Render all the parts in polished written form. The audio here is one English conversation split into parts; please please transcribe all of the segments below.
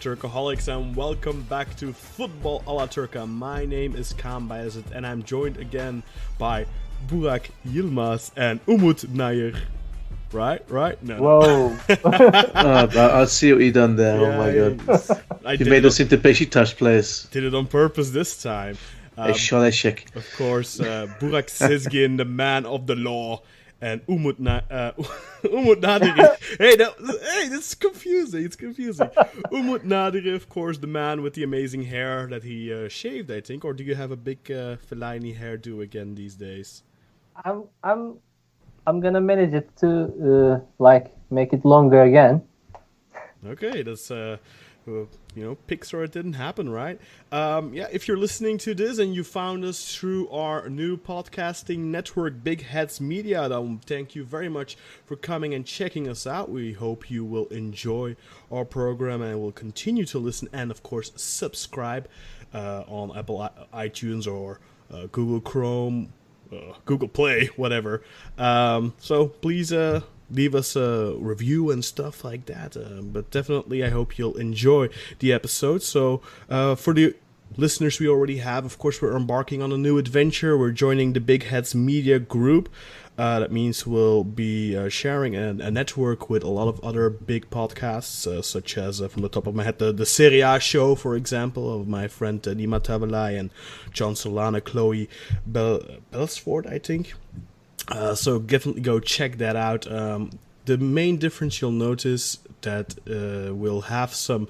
Turkaholics, and welcome back to Football a la Turca. My name is Kaan Bayazit, and I'm joined again by Burak Yilmaz and Umut Nayir. Right? No. Whoa. I see what you done there. Yeah, oh my god. You made us into Beşiktaş players. Did it on purpose this time. Of course, Burak Sezgin, the man of the law, and Umut Naderi. Hey, that's confusing. It's confusing. Umut Naderi, of course, the man with the amazing hair that he shaved, I think. Or do you have a big Fellaini hairdo again these days? I'm gonna manage it to make it longer again. Okay, that's pics or it didn't happen, right? If you're listening to this and you found us through our new podcasting network, Big Heads Media, then thank you very much for coming and checking us out. We hope you will enjoy our program and will continue to listen and, of course, subscribe on Apple iTunes or Google Chrome, Google Play, whatever. So please leave us a review and stuff like that. But definitely, I hope you'll enjoy the episode. So for the listeners we already have, of course, we're embarking on a new adventure. We're joining the Big Heads Media Group. That means we'll be sharing a network with a lot of other big podcasts, such as, from the top of my head, the Serie A show, for example, of my friend Nima Tabalai and John Solana, Chloe Belsford, I think. So definitely go check that out. The main difference you'll notice that we'll have some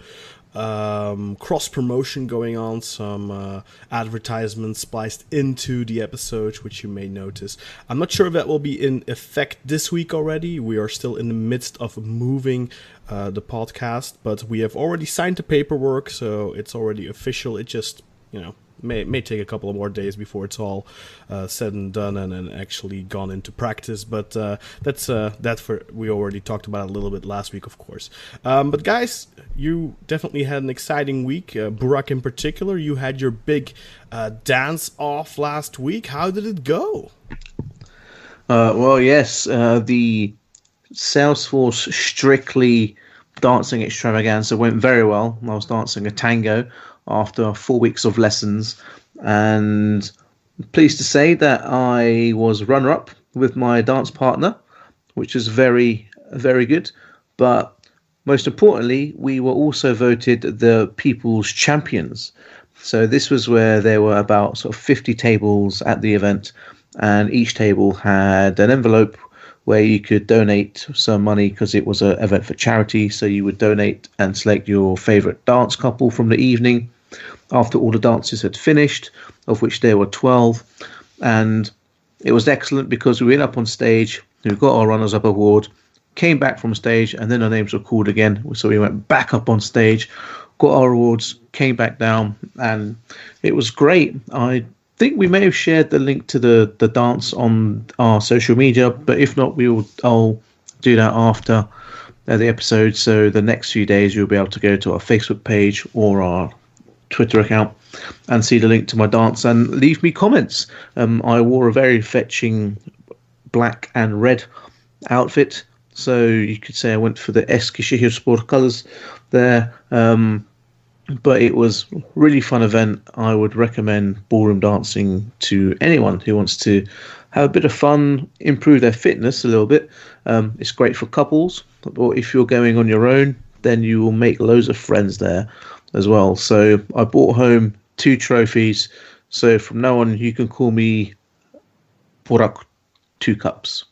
cross promotion going on, some advertisements spliced into the episodes, which you may notice. I'm not sure if that will be in effect this week already. We are still in the midst of moving the podcast, but we have already signed the paperwork, so it's already official. It just, may take a couple of more days before it's all said and done and actually gone into practice, but that's we already talked about it a little bit last week, of course. But guys, you definitely had an exciting week. Burak in particular, you had your big dance off last week. How did it go? Well, yes, the Salesforce Strictly dancing extravaganza went very well. I was dancing a tango after 4 weeks of lessons, and I'm pleased to say that I was runner-up with my dance partner, which is very, very good. But most importantly, we were also voted the People's Champions. So this was where there were about sort of 50 tables at the event, and each table had an envelope where you could donate some money because it was an event for charity. So you would donate and select your favorite dance couple from the evening after all the dances had finished, of which there were 12. And it was excellent because we went up on stage, we got our runners-up award, came back from stage, and then our names were called again. So we went back up on stage, got our awards, came back down, and it was great. I think we may have shared the link to the dance on our social media, but if not, I'll do that after the episode. So the next few days, you'll be able to go to our Facebook page or our Twitter account and see the link to my dance and leave me comments. I wore a very fetching black and red outfit, so you could say I went for the S2E14 colours there. But it was a really fun event. I would recommend ballroom dancing to anyone who wants to have a bit of fun, improve their fitness a little bit. It's great for couples, or if you're going on your own, then you will make loads of friends there as well. So I brought home 2 trophies. So from now on, you can call me Burak 2 Cups.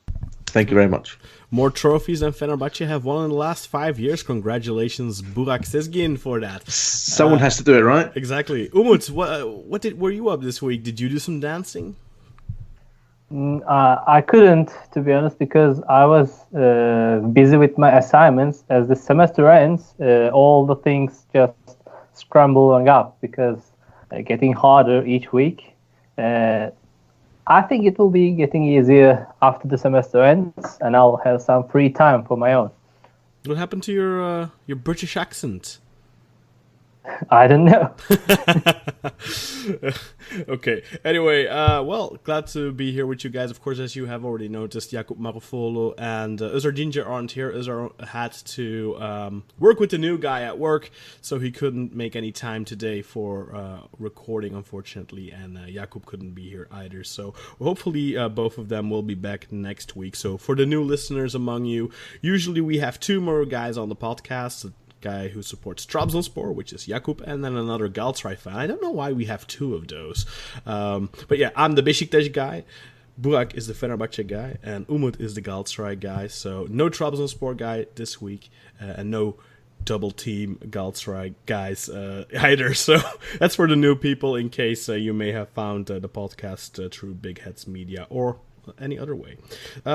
Thank you very much. More trophies than Fenerbahce have won in the last 5 years. Congratulations, Burak Sezgin, for that. Someone has to do it, right? Exactly. Umut, were you up this week? Did you do some dancing? I couldn't, to be honest, because I was busy with my assignments. As the semester ends, all the things just scrambling up because getting harder each week. I think it will be getting easier after the semester ends, and I'll have some free time for my own. What happened to your British accent? I don't know. Okay. Anyway, well, glad to be here with you guys. Of course, as you have already noticed, Jakub Marufolo and Özer Dindjer aren't here. Özer had to work with the new guy at work, so he couldn't make any time today for recording, unfortunately, and Jakub couldn't be here either. So hopefully both of them will be back next week. So for the new listeners among you, usually we have two more guys on the podcast. Guy who supports Trabzonspor, which is Jakub, and then another Galatasaray fan. I don't know why we have two of those. But yeah, I'm the Beşiktaş guy. Burak is the Fenerbahçe guy, and Umut is the Galatasaray guy. So no Trabzonspor guy this week, and no double team Galatasaray guys either. So that's for the new people, in case you may have found the podcast through Big Heads Media or any other way.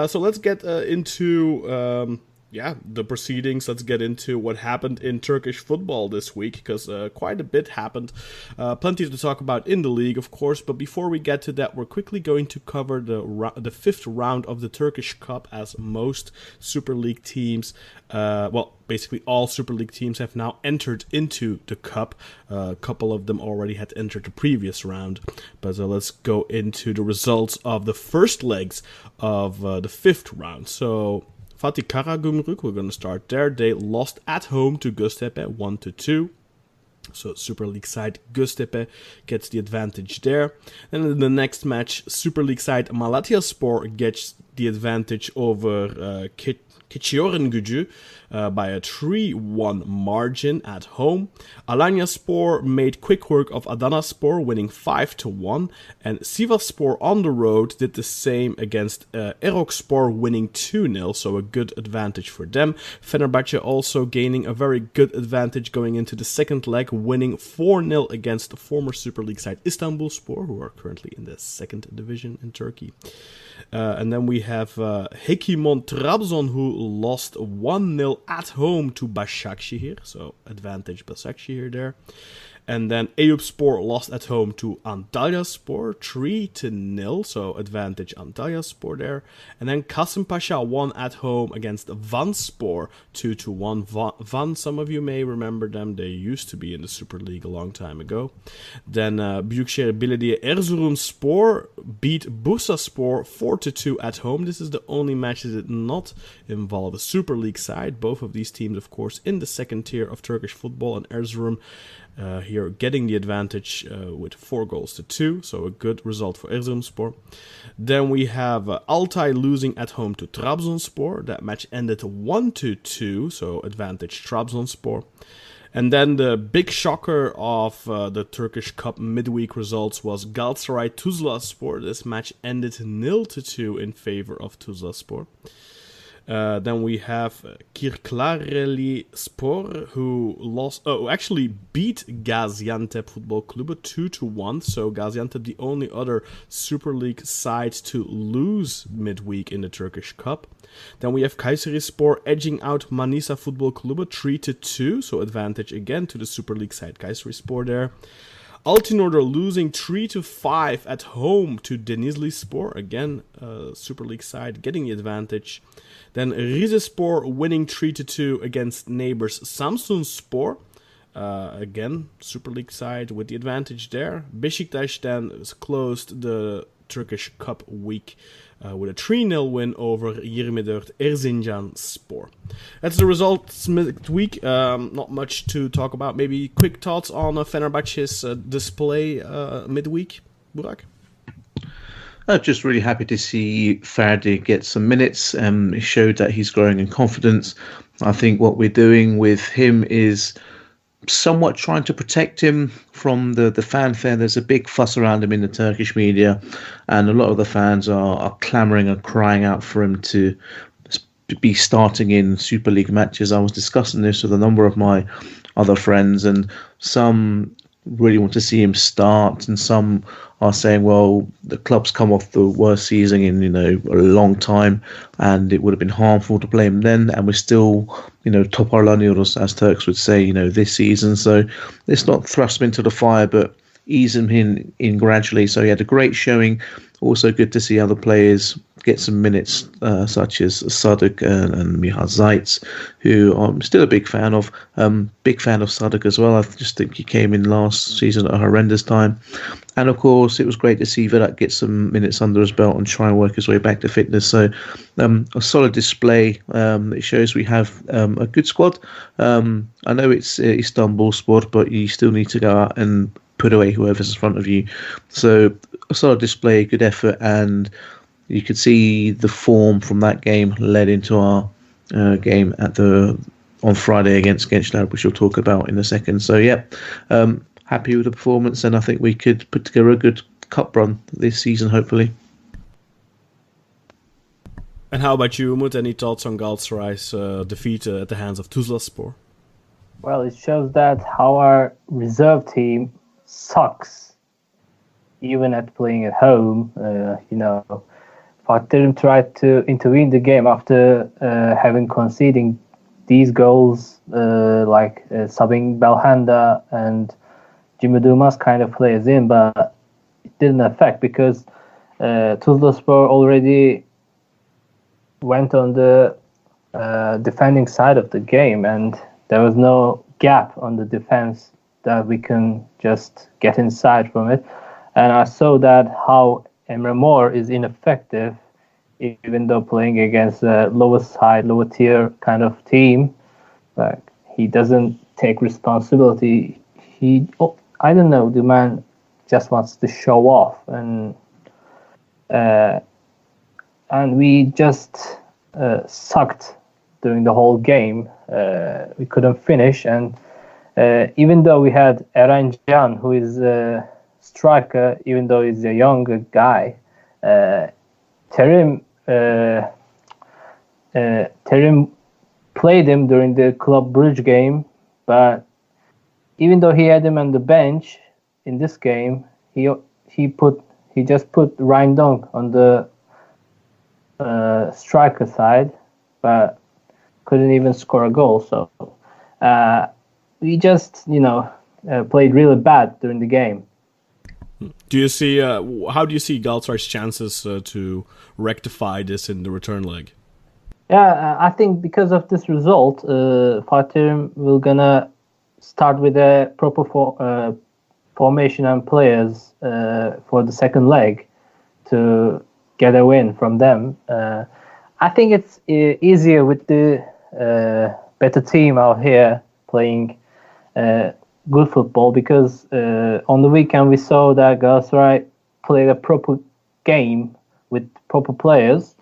So let's get into the proceedings. Let's get into what happened in Turkish football this week, because quite a bit happened. Plenty to talk about in the league, of course, but before we get to that, we're quickly going to cover the fifth round of the Turkish Cup, as most Super League teams, basically all Super League teams have now entered into the Cup. A couple of them already had entered the previous round, but let's go into the results of the first legs of the fifth round. So Fatih Karagümrük, we're going to start there. They lost at home to Göztepe 1-2. So Super League side Göztepe gets the advantage there. And in the next match, Super League side Malatyaspor gets the advantage over Keçiörengücü by a 3-1 margin at home. Alanyaspor made quick work of Adanaspor, winning 5-1, and Sivasspor on the road did the same against Erokspor, winning 2-0, so a good advantage for them. Fenerbahçe also gaining a very good advantage going into the second leg, winning 4-0 against the former Super League side Istanbulspor, who are currently in the second division in Turkey. And then we have Hekimon Trabzon, who lost 1-0 at home to Başakşehir, so advantage Başakşehir there. And then Eyüpspor lost at home to Antalyaspor 3-0, so advantage Antalyaspor there. And then Kasımpaşa won at home against Vanspor 2-1. Van, some of you may remember them. They used to be in the Super League a long time ago. Then Büyükşehir Belediye Erzurumspor beat Bursaspor 4-2 at home. This is the only match that did not involve a Super League side. Both of these teams, of course, in the second tier of Turkish football, and Erzurum here getting the advantage with 4-2, so a good result for Erzurumspor. Then we have Altay losing at home to Trabzonspor. That match ended 1-2, so advantage Trabzonspor. And then the big shocker of the Turkish Cup midweek results was Galatasaray Tuzlaspor. This match ended 0-2 in favor of Tuzlaspor. Then we have Kırklareli Spor, who actually beat Gaziantep Football Club 2-1. So Gaziantep, the only other Super League side to lose midweek in the Turkish Cup. Then we have Kayserispor edging out Manisa Football Club 3-2. So advantage again to the Super League side Kayserispor there. Altinordu losing 3-5 at home to Denizlispor. Again, Super League side getting the advantage. Then Rizespor winning 3-2 against neighbors Samsunspor. Again, Super League side with the advantage there. Beşiktaş then closed the Turkish Cup week with a 3-0 win over 24 Erzincanspor. That's the results midweek. Not much to talk about. Maybe quick thoughts on Fenerbahçe's display midweek, Burak? Just really happy to see Ferdi get some minutes. It showed that he's growing in confidence. I think what we're doing with him is somewhat trying to protect him from the fanfare. There's a big fuss around him in the Turkish media, and a lot of the fans are clamouring and crying out for him to be starting in Super League matches. I was discussing this with a number of my other friends, and some really want to see him start, and some are saying, well, the club's come off the worst season in a long time, and it would have been harmful to play him then, and we're still toparlanıyoruz, as Turks would say, this season. So let's not thrust him into the fire, but ease him in gradually. So he had a great showing. Also good to see other players get some minutes, such as Sadık and Miha Zayt, who I'm still a big fan of. Big fan of Sadık as well. I just think he came in last season at a horrendous time. And of course, it was great to see Vedat get some minutes under his belt and try and work his way back to fitness. So a solid display. It shows we have a good squad. I know it's Istanbul sport, but you still need to go out and put away whoever's in front of you. So a solid display, good effort, and you could see the form from that game led into our game on Friday against Gençler, which we'll talk about in a second. So yeah, happy with the performance, and I think we could put together a good cup run this season, hopefully. And how about you, Umut? Any thoughts on Galatasaray's defeat at the hands of Tuzlaspor? Well, it shows that how our reserve team sucks, even at playing at home. Fatih Terim tried to intervene the game after having conceding these goals, subbing Belhanda and Jimmy Dumas kind of players in, but it didn't affect because Tuzlaspor already went on the defending side of the game, and there was no gap on the defense that we can just get inside from it. And I saw that how Emre Mor is ineffective, even though playing against a lower tier kind of team. Like, he doesn't take responsibility. I don't know, the man just wants to show off, and we just sucked during the whole game. We couldn't finish, and even though we had Eren Can, who is a striker, even though he's a younger guy, Terim played him during the Club Brugge game, but even though he had him on the bench in this game, he just put Reindonk on the striker side, but couldn't even score a goal. So we just played really bad during the game. Do you see? How do you see Galatasaray's chances to rectify this in the return leg? Yeah, I think because of this result, Fatih Terim will gonna start with a proper formation and players for the second leg to get a win from them. I think it's easier with the better team out here playing good football, because on the weekend we saw that Galatasaray played a proper game with proper players,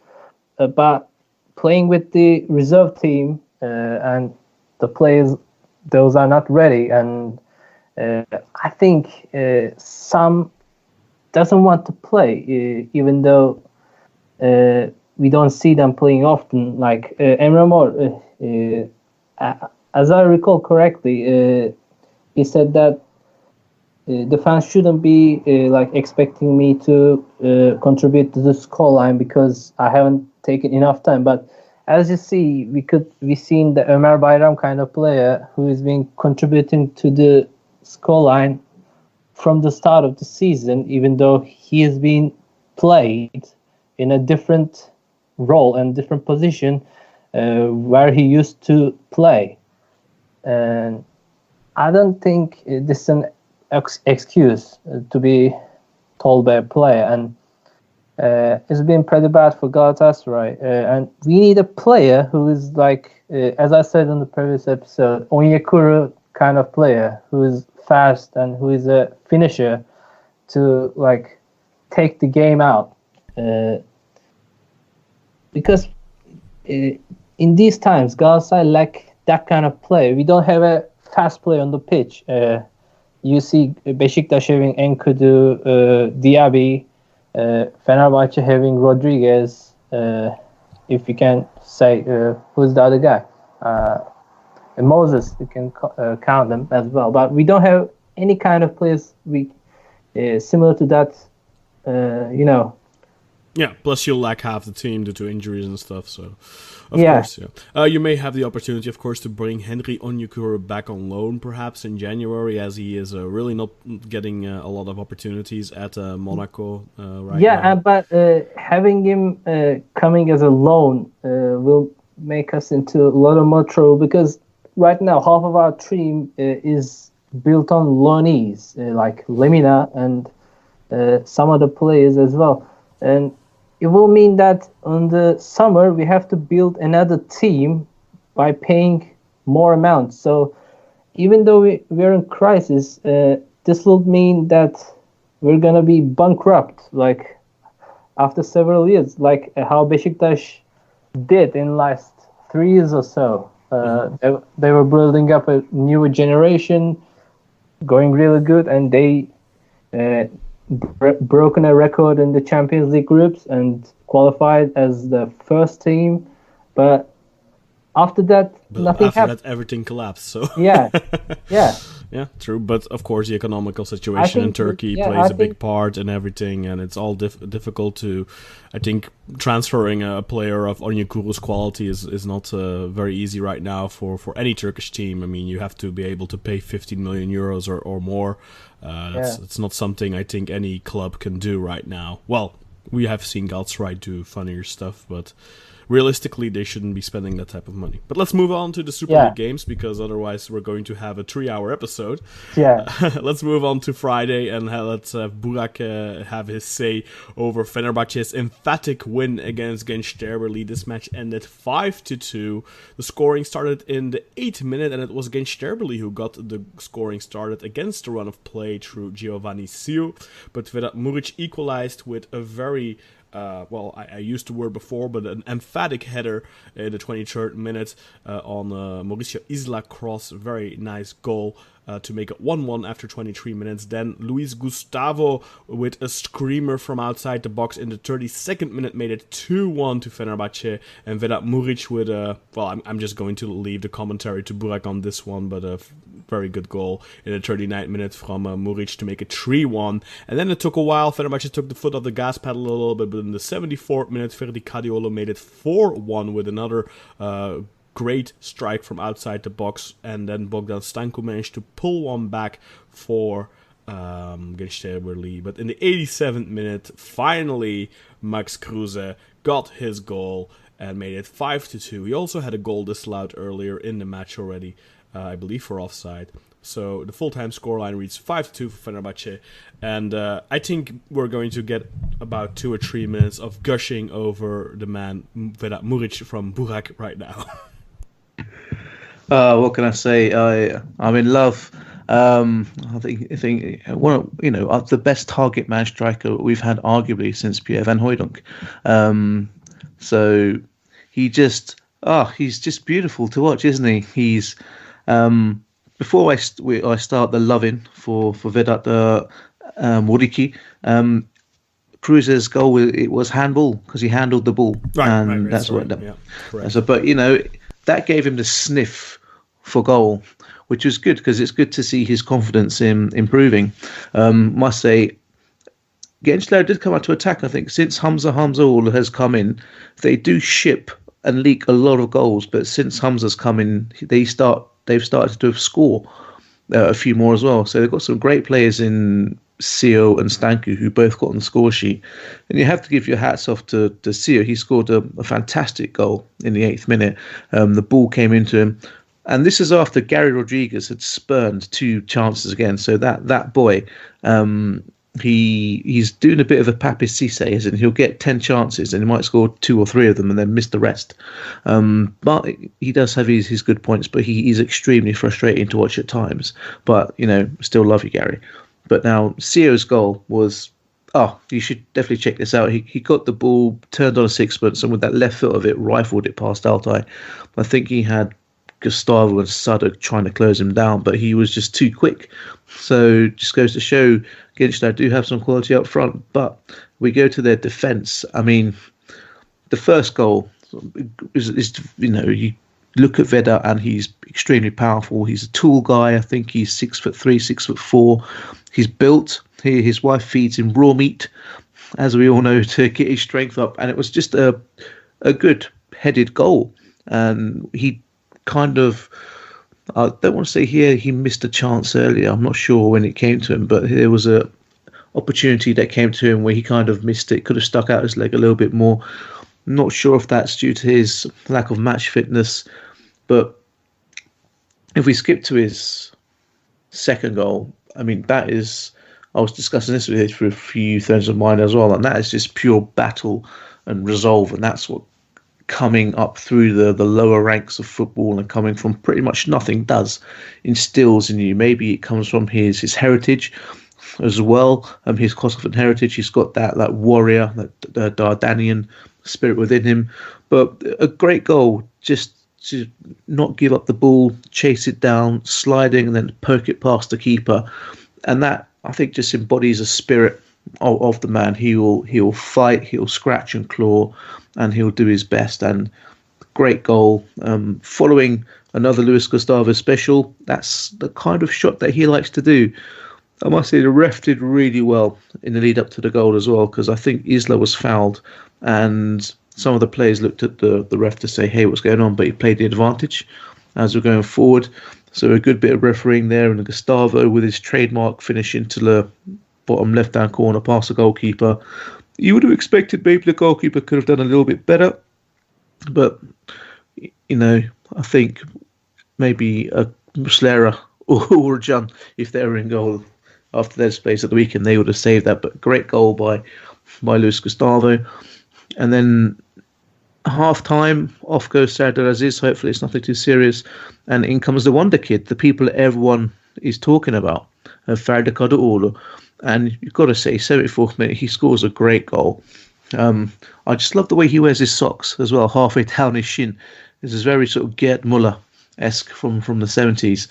but playing with the reserve team and the players, those are not ready, and I think some doesn't want to play, even though we don't see them playing often. Like Emre Mor, as I recall correctly, he said that the fans shouldn't be expecting me to contribute to the scoreline because I haven't taken enough time. But as you see, we seen the Ömer Bayram kind of player who has been contributing to the scoreline from the start of the season, even though he has been played in a different role and different position where he used to play. And I don't think this is an excuse to be told by a player, and it's been pretty bad for Galatasaray. And we need a player who is as I said in the previous episode, Onyekuru kind of player who is fast and who is a finisher to take the game out. Because in these times, Galatasaray lack that kind of player. We don't have a fast player on the pitch. You see Beşiktaş having Enkudu, Diaby, Fenerbahçe having Rodriguez. If you can say who's the other guy, and Moses, you can count them as well. But we don't have any kind of players similar to that. Yeah, plus you'll lack half the team due to injuries and stuff. So, of course, yeah. You may have the opportunity, of course, to bring Henry Onyekuru back on loan, perhaps in January, as he is really not getting a lot of opportunities at Monaco right now. Yeah, but having him coming as a loan will make us into a lot of more trouble, because right now half of our team is built on loanees like Lemina and some other players as well. And it will mean that on the summer we have to build another team by paying more amounts. So even though we're in crisis, this will mean that we're going to be bankrupt, like after several years, like how Beşiktaş did in last 3 years or so. They were building up a newer generation, going really good, and they broken a record in the Champions League groups and qualified as the first team. But after that, nothing happened. After that, everything collapsed. So yeah. Yeah, true. But of course, the economical situation in Turkey plays a big part in everything, and it's all difficult to. I think transferring a player of Onyekuru's quality is not very easy right now for any Turkish team. I mean, you have to be able to pay 15 million euros or more. It's not something I think any club can do right now. Well, we have seen Galatasaray do funnier stuff, but realistically, they shouldn't be spending that type of money. But let's move on to the Super League games, because otherwise we're going to have a 3-hour episode. Yeah. Let's move on to Friday, and let's have Burak have his say over Fenerbahce's emphatic win against Gençlerbirliği. This match ended 5-2. The scoring started in the 8th minute, and it was Gençlerbirliği who got the scoring started against the run of play through Giovanni Siu. But Vedat Muric equalized with a very I used the word before, but an emphatic header in the 23rd minute on Mauricio Isla cross. Very nice goal to make it 1-1 after 23 minutes. Then Luis Gustavo with a screamer from outside the box in the 32nd minute made it 2-1 to Fenerbahce. And Vedat Muric with I'm just going to leave the commentary to Burak on this one, but a very good goal in the 39th minute from Muric to make it 3-1. And then it took a while. Fenerbahce took the foot off the gas pedal a little bit, but in the 74th minute, Ferdi Kadiolo made it 4-1 with another great strike from outside the box, and then Bogdan Stanko managed to pull one back for Gençlerbirliği. But in the 87th minute, finally Max Kruse got his goal and made it 5-2. He also had a goal disallowed earlier in the match already, I believe for offside. So the full-time scoreline reads 5-2 for Fenerbahce, and I think we're going to get about 2 or 3 minutes of gushing over the man Vedat Muric from Burak right now. What can I say? I'm in love. I think one of the best target man striker we've had arguably since Pierre van Hooijdonk. So he's just beautiful to watch, isn't he? He's before I start the loving for Vedat Muric, Kruse's goal, it was handball because he handled the ball, and that's what. Yeah, correct. So, but that gave him the sniff for goal, which was good because it's good to see his confidence in improving. Must say, Gençler did come out to attack. I think since Hamza has come in, they do ship and leak a lot of goals. But since Hamza's come in, they've started to score a few more as well. So they've got some great players in Sio and Stanku who both got on the score sheet. And you have to give your hats off to Sio. He scored a fantastic goal in the 8th minute. The ball came into him. And this is after Gary Rodriguez had spurned 2 chances again. So that boy, he's doing a bit of a Papis Cisse, isn't he? He'll get 10 chances and he might score 2 or 3 of them and then miss the rest. But he does have his good points, but he is extremely frustrating to watch at times. But, still love you, Gary. But now Sio's goal was, you should definitely check this out. He got the ball, turned on a sixpence, and with that left foot of it, rifled it past Altay. I think he had Gustavo and Sadok trying to close him down, but he was just too quick. So just goes to show Gençler do have some quality up front. But we go to their defence. I mean, the first goal is you look at Vedat and he's extremely powerful. He's a tall guy. I think he's 6'3", 6'4". He's built. His wife feeds him raw meat, as we all know, to get his strength up. And it was just a good headed goal. And he kind of, I don't want to say here he missed a chance earlier. I'm not sure when it came to him, but there was opportunity that came to him where he kind of missed it, could have stuck out his leg a little bit more. I'm not sure if that's due to his lack of match fitness, but if we skip to his second goal, I mean, that is, I was discussing this with a few friends of mine as well, and that is just pure battle and resolve, and that's what coming up through the lower ranks of football and coming from pretty much nothing instills in you. Maybe it comes from his heritage as well, his Kosovan heritage. He's got that warrior, that Dardanian spirit within him. But a great goal, just to not give up the ball, chase it down, sliding, and then poke it past the keeper. And that, I think, just embodies a spirit of the man. He will fight, he'll scratch and claw, and he'll do his best. And great goal. Following another Luis Gustavo special, that's the kind of shot that he likes to do. I must say the ref did really well in the lead up to the goal as well, because I think Isla was fouled, and some of the players looked at the ref to say, hey, what's going on? But he played the advantage as we're going forward. So a good bit of refereeing there, and Gustavo with his trademark finish into the bottom left-hand corner past the goalkeeper. You would have expected maybe the goalkeeper could have done a little bit better, but, I think maybe a Muslera or Can, if they were in goal after their space at the weekend, they would have saved that. But great goal by Luis Gustavo. And then half-time, off goes Serdar Aziz. Hopefully it's nothing too serious. And in comes the wonder kid, the people everyone is talking about, Ferdi Kadıoğlu. And you've got to say, 74th minute, he scores a great goal. I just love the way he wears his socks as well, halfway down his shin. This is very sort of Gerd Müller-esque from the 70s.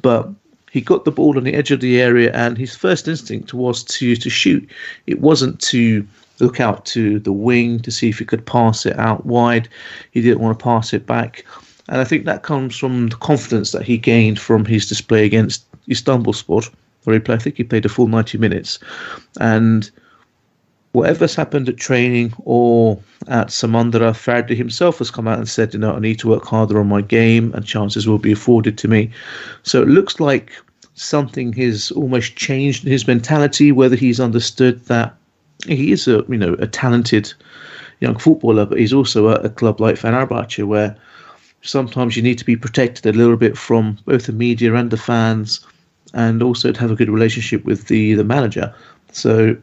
But he got the ball on the edge of the area, and his first instinct was to shoot. It wasn't to look out to the wing to see if he could pass it out wide. He didn't want to pass it back. And I think that comes from the confidence that he gained from his display against Istanbulspor, where I think he played a full 90 minutes. And whatever's happened at training or at Samandra, Ferdi himself has come out and said, I need to work harder on my game and chances will be afforded to me. So it looks like something has almost changed in his mentality, whether he's understood that he is a talented young footballer, but he's also at a club like Fenerbahce, where sometimes you need to be protected a little bit from both the media and the fans, and also to have a good relationship with the manager. So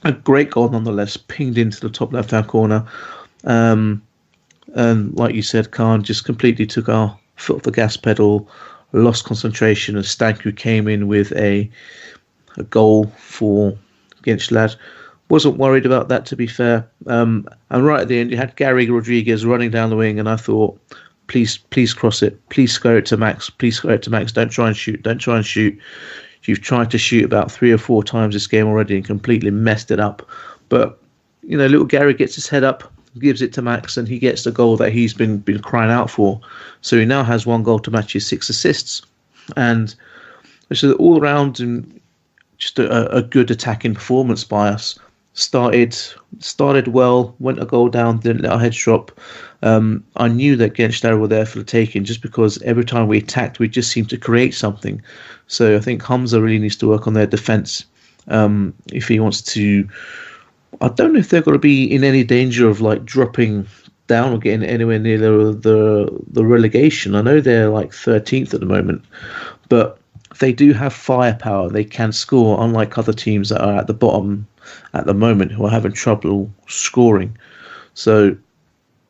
a great goal nonetheless, pinged into the top left-hand corner. And like you said, Kaan just completely took our foot off the gas pedal, lost concentration, and Stanku came in with a goal for Gençler. Wasn't worried about that, to be fair. And right at the end, you had Gary Rodriguez running down the wing, and I thought, please cross it. Please square it to Max. Please square it to Max. Don't try and shoot. You've tried to shoot about 3 or 4 times this game already and completely messed it up. But, little Gary gets his head up, gives it to Max, and he gets the goal that he's been crying out for. So he now has 1 goal to match his 6 assists. And so all around, just a good attacking performance by us. Started well, went a goal down, didn't let our heads drop. I knew that Gençler were there for the taking, just because every time we attacked, we just seemed to create something. So I think Hamza really needs to work on their defence if he wants to. I don't know if they're going to be in any danger of dropping down or getting anywhere near the relegation. I know they're 13th at the moment, but they do have firepower. They can score, unlike other teams that are at the bottom at the moment who are having trouble scoring. So,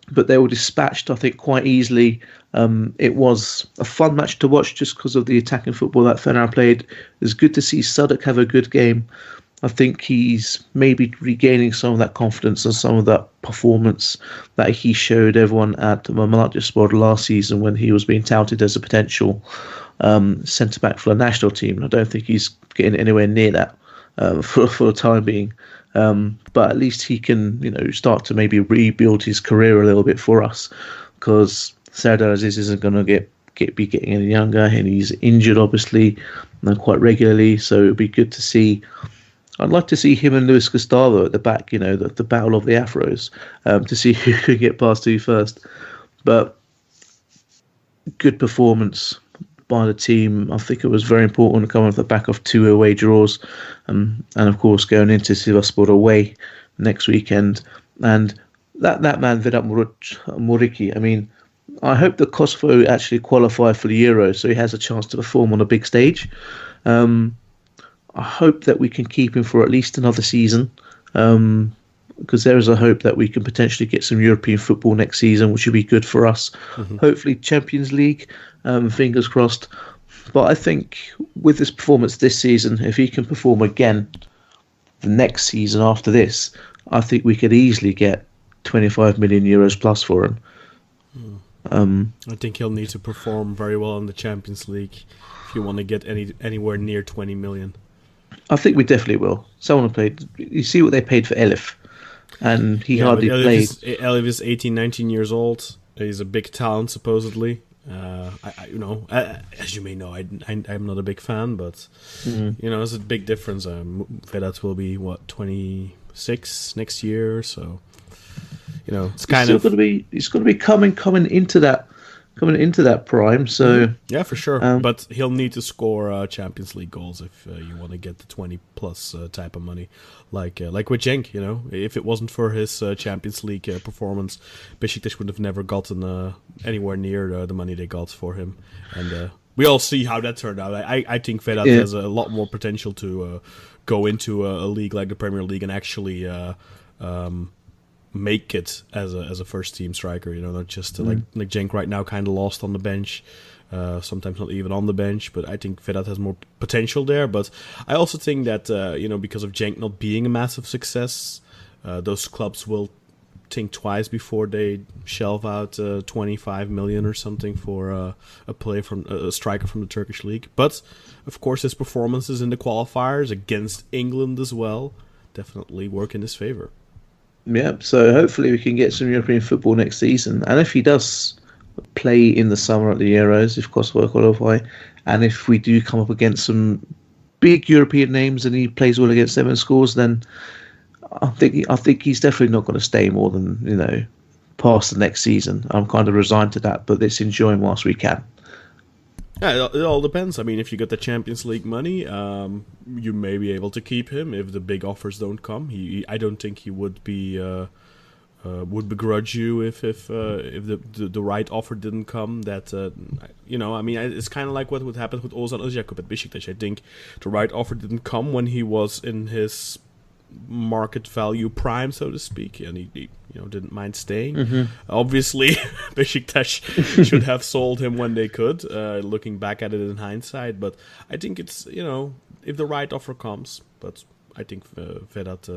but they were dispatched, I think, quite easily. It was a fun match to watch just because of the attacking football that Fener played. It was good to see Sadık have a good game. I think he's maybe regaining some of that confidence and some of that performance that he showed everyone at Malatyaspor last season when he was being touted as a potential centre-back for the national team. I don't think he's getting anywhere near that for the time being. But at least he can, start to maybe rebuild his career a little bit for us, because Serdar Aziz isn't going to be getting any younger, and he's injured, obviously, and quite regularly. So it'd be good to see. I'd like to see him and Luis Gustavo at the back, the battle of the Afros, to see who can get past who first. But good performance by the team. I think it was very important to come off the back of 2 away draws, and of course going into Sivasspor away next weekend. And that man Vedat Muriqi, I mean, I hope that Kosovo actually qualify for the Euros, so he has a chance to perform on a big stage. I hope that we can keep him for at least another season, because there is a hope that we can potentially get some European football next season, which would be good for us. Hopefully Champions League, fingers crossed. But I think with this performance this season, if he can perform again the next season after this, I think we could easily get 25 million euros plus for him. I think he'll need to perform very well in the Champions League if you want to get anywhere near 20 million. I think we definitely will. Someone played. You see what they paid for Elif, and he hardly played. Elif is 18, 19 years old. He's a big talent, supposedly. As you may know, I'm not a big fan, but it's a big difference. Vedat will be 26 next year, so it's kind of he's going to be coming into that prime. So yeah, for sure. But he'll need to score Champions League goals if you want to get the 20 plus type of money, like with Cenk. If it wasn't for his Champions League performance, Besiktas would have never gotten anywhere near the money they got for him. And we all see how that turned out. I think Vedat has a lot more potential to go into a league like the Premier League and actually make it as a first team striker, not just like Cenk right now, kind of lost on the bench, sometimes not even on the bench. But I think Vedat has more potential there. But I also think that because of Cenk not being a massive success, those clubs will think twice before they shelve out 25 million or something for a striker from the Turkish league. But of course, his performances in the qualifiers against England as well definitely work in his favor. Yeah, so hopefully we can get some European football next season. And if he does play in the summer at the Euros, if Kosovo qualify, and if we do come up against some big European names and he plays well against them and scores, then I think he's definitely not going to stay more than past the next season. I'm kind of resigned to that, but let's enjoy him whilst we can. Yeah, it all depends. I mean, if you get the Champions League money, you may be able to keep him if the big offers don't come. I don't think he would begrudge you if the right offer didn't come. That it's kind of like what would happen with Ozan Özyakup at Besiktas. I think the right offer didn't come when he was in his market value prime, so to speak, and he didn't mind staying. Obviously, Besiktas should have sold him when they could, looking back at it in hindsight. But I think it's if the right offer comes. But I think Vedat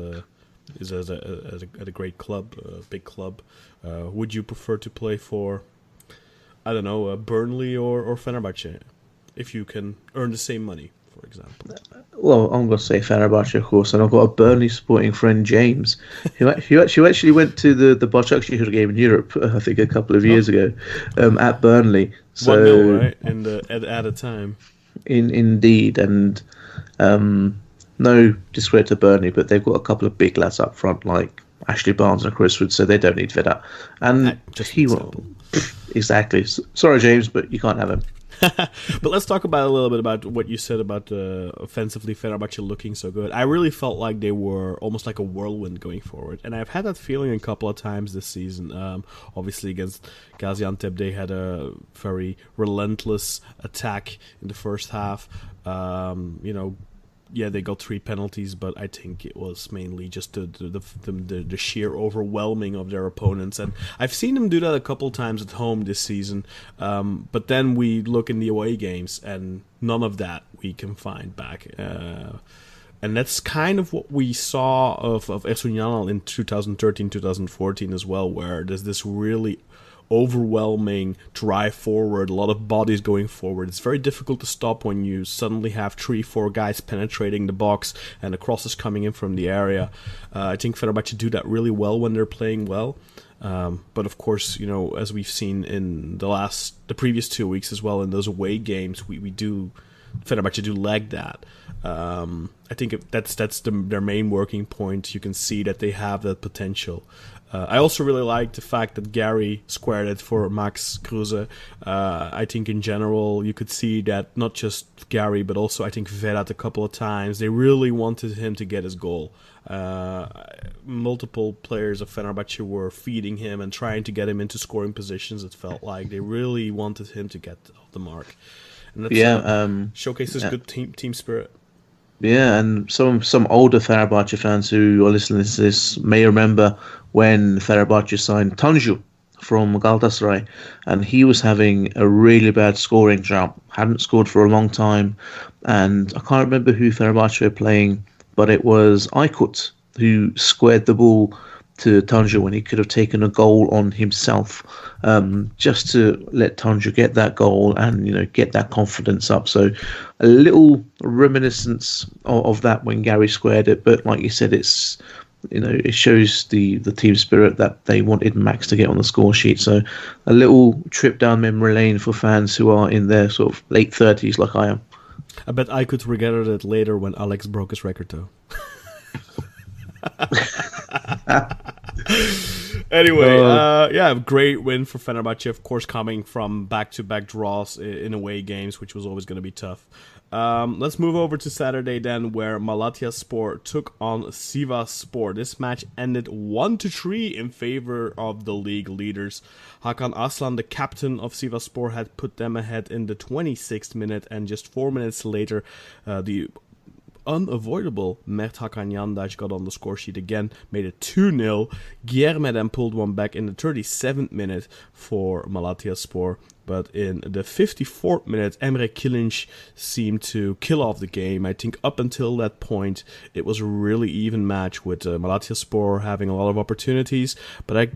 is at a great club, a big club. Would you prefer to play for, I don't know, Burnley or Fenerbahce, if you can earn the same money, for example? Well, I'm going to say Fenerbahce, of course, and I've got a Burnley supporting friend, James, who actually went to the Başakşehir game in Europe, I think a couple of years ago, at Burnley. So 1-0, right? At a time. Indeed, and no discredit to Burnley, but they've got a couple of big lads up front, like Ashley Barnes and Chris Wood, so they don't need Vedat. And he won't. Exactly. Sorry, James, but you can't have him. But let's talk about a little bit about what you said about offensively Fenerbahce looking so good. I really felt like they were almost like a whirlwind going forward, and I've had that feeling a couple of times this season. Obviously against Gaziantep they had a very relentless attack in the first half. Yeah, they got 3 penalties, but I think it was mainly just the sheer overwhelming of their opponents. And I've seen them do that a couple times at home this season. But then we look in the away games, and none of that we can find back. And that's kind of what we saw of Ersun Yanal in 2013-2014 as well, where there's this really overwhelming drive forward, a lot of bodies going forward. It's very difficult to stop when you suddenly have 3-4 guys penetrating the box and the crosses coming in from the area. I think Fenerbahce do that really well when they're playing well. But of course, as we've seen in the previous 2 weeks as well, in those away games, we do Fenerbahce do lack that. I think that's their main working point. You can see that they have that potential. I also really like the fact that Gary squared it for Max Kruse. I think in general you could see that not just Gary, but also I think Vedat a couple of times, they really wanted him to get his goal. Multiple players of Fenerbahce were feeding him and trying to get him into scoring positions. It felt like they really wanted him to get off the mark. And that showcases good team spirit. Yeah, and some older Fenerbahce fans who are listening to this may remember when Fenerbahce signed Tanju from Galatasaray, and he was having a really bad scoring drought. Hadn't scored for a long time, and I can't remember who Fenerbahce were playing, but it was Aykut who squared the ball to Tanju when he could have taken a goal on himself, just to let Tanju get that goal and get that confidence up. So a little reminiscence of that when Gary squared it, but like you said, it's it shows the team spirit that they wanted Max to get on the score sheet. So a little trip down memory lane for fans who are in their sort of late 30s like I am. I bet I could regret it later when Alex broke his record though. Anyway, great win for Fenerbahce, of course, coming from back-to-back draws in away games, which was always going to be tough. Let's move over to Saturday then, where Malatyaspor took on Sivasspor. This match ended 1-3 in favor of the league leaders. Hakan Aslan, the captain of Sivasspor, had put them ahead in the 26th minute, and just 4 minutes later, the unavoidable Mert Hakan Yandaş got on the score sheet again, made it 2-0. Guilherme then pulled one back in the 37th minute for Malatyaspor, but in the 54th minute, Emre Kılınç seemed to kill off the game. I think up until that point, it was a really even match with Malatyaspor having a lot of opportunities, but I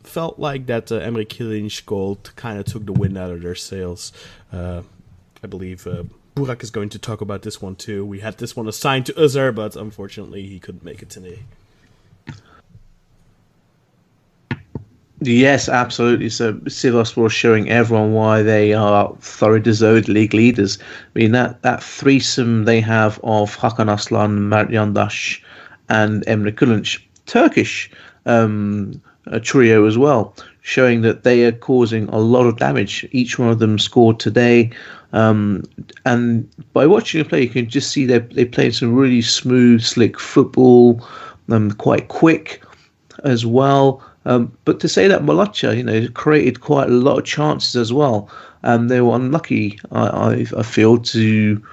felt like that Emre Kılınç goal kind of took the wind out of their sails. I believe Burak is going to talk about this one too. We had this one assigned to Özer, but unfortunately he couldn't make it today. Yes, absolutely. So Sivasspor showing everyone why they are thoroughly deserved league leaders. I mean, that threesome they have of Hakan Aslan, Mert Yandaş, and Emre Kılınç, Turkish a trio as well, showing that they are causing a lot of damage. Each one of them scored today. And by watching them play, you can just see they played some really smooth, slick football, quite quick as well. But to say that Malatya, created quite a lot of chances as well. They were unlucky, I feel, to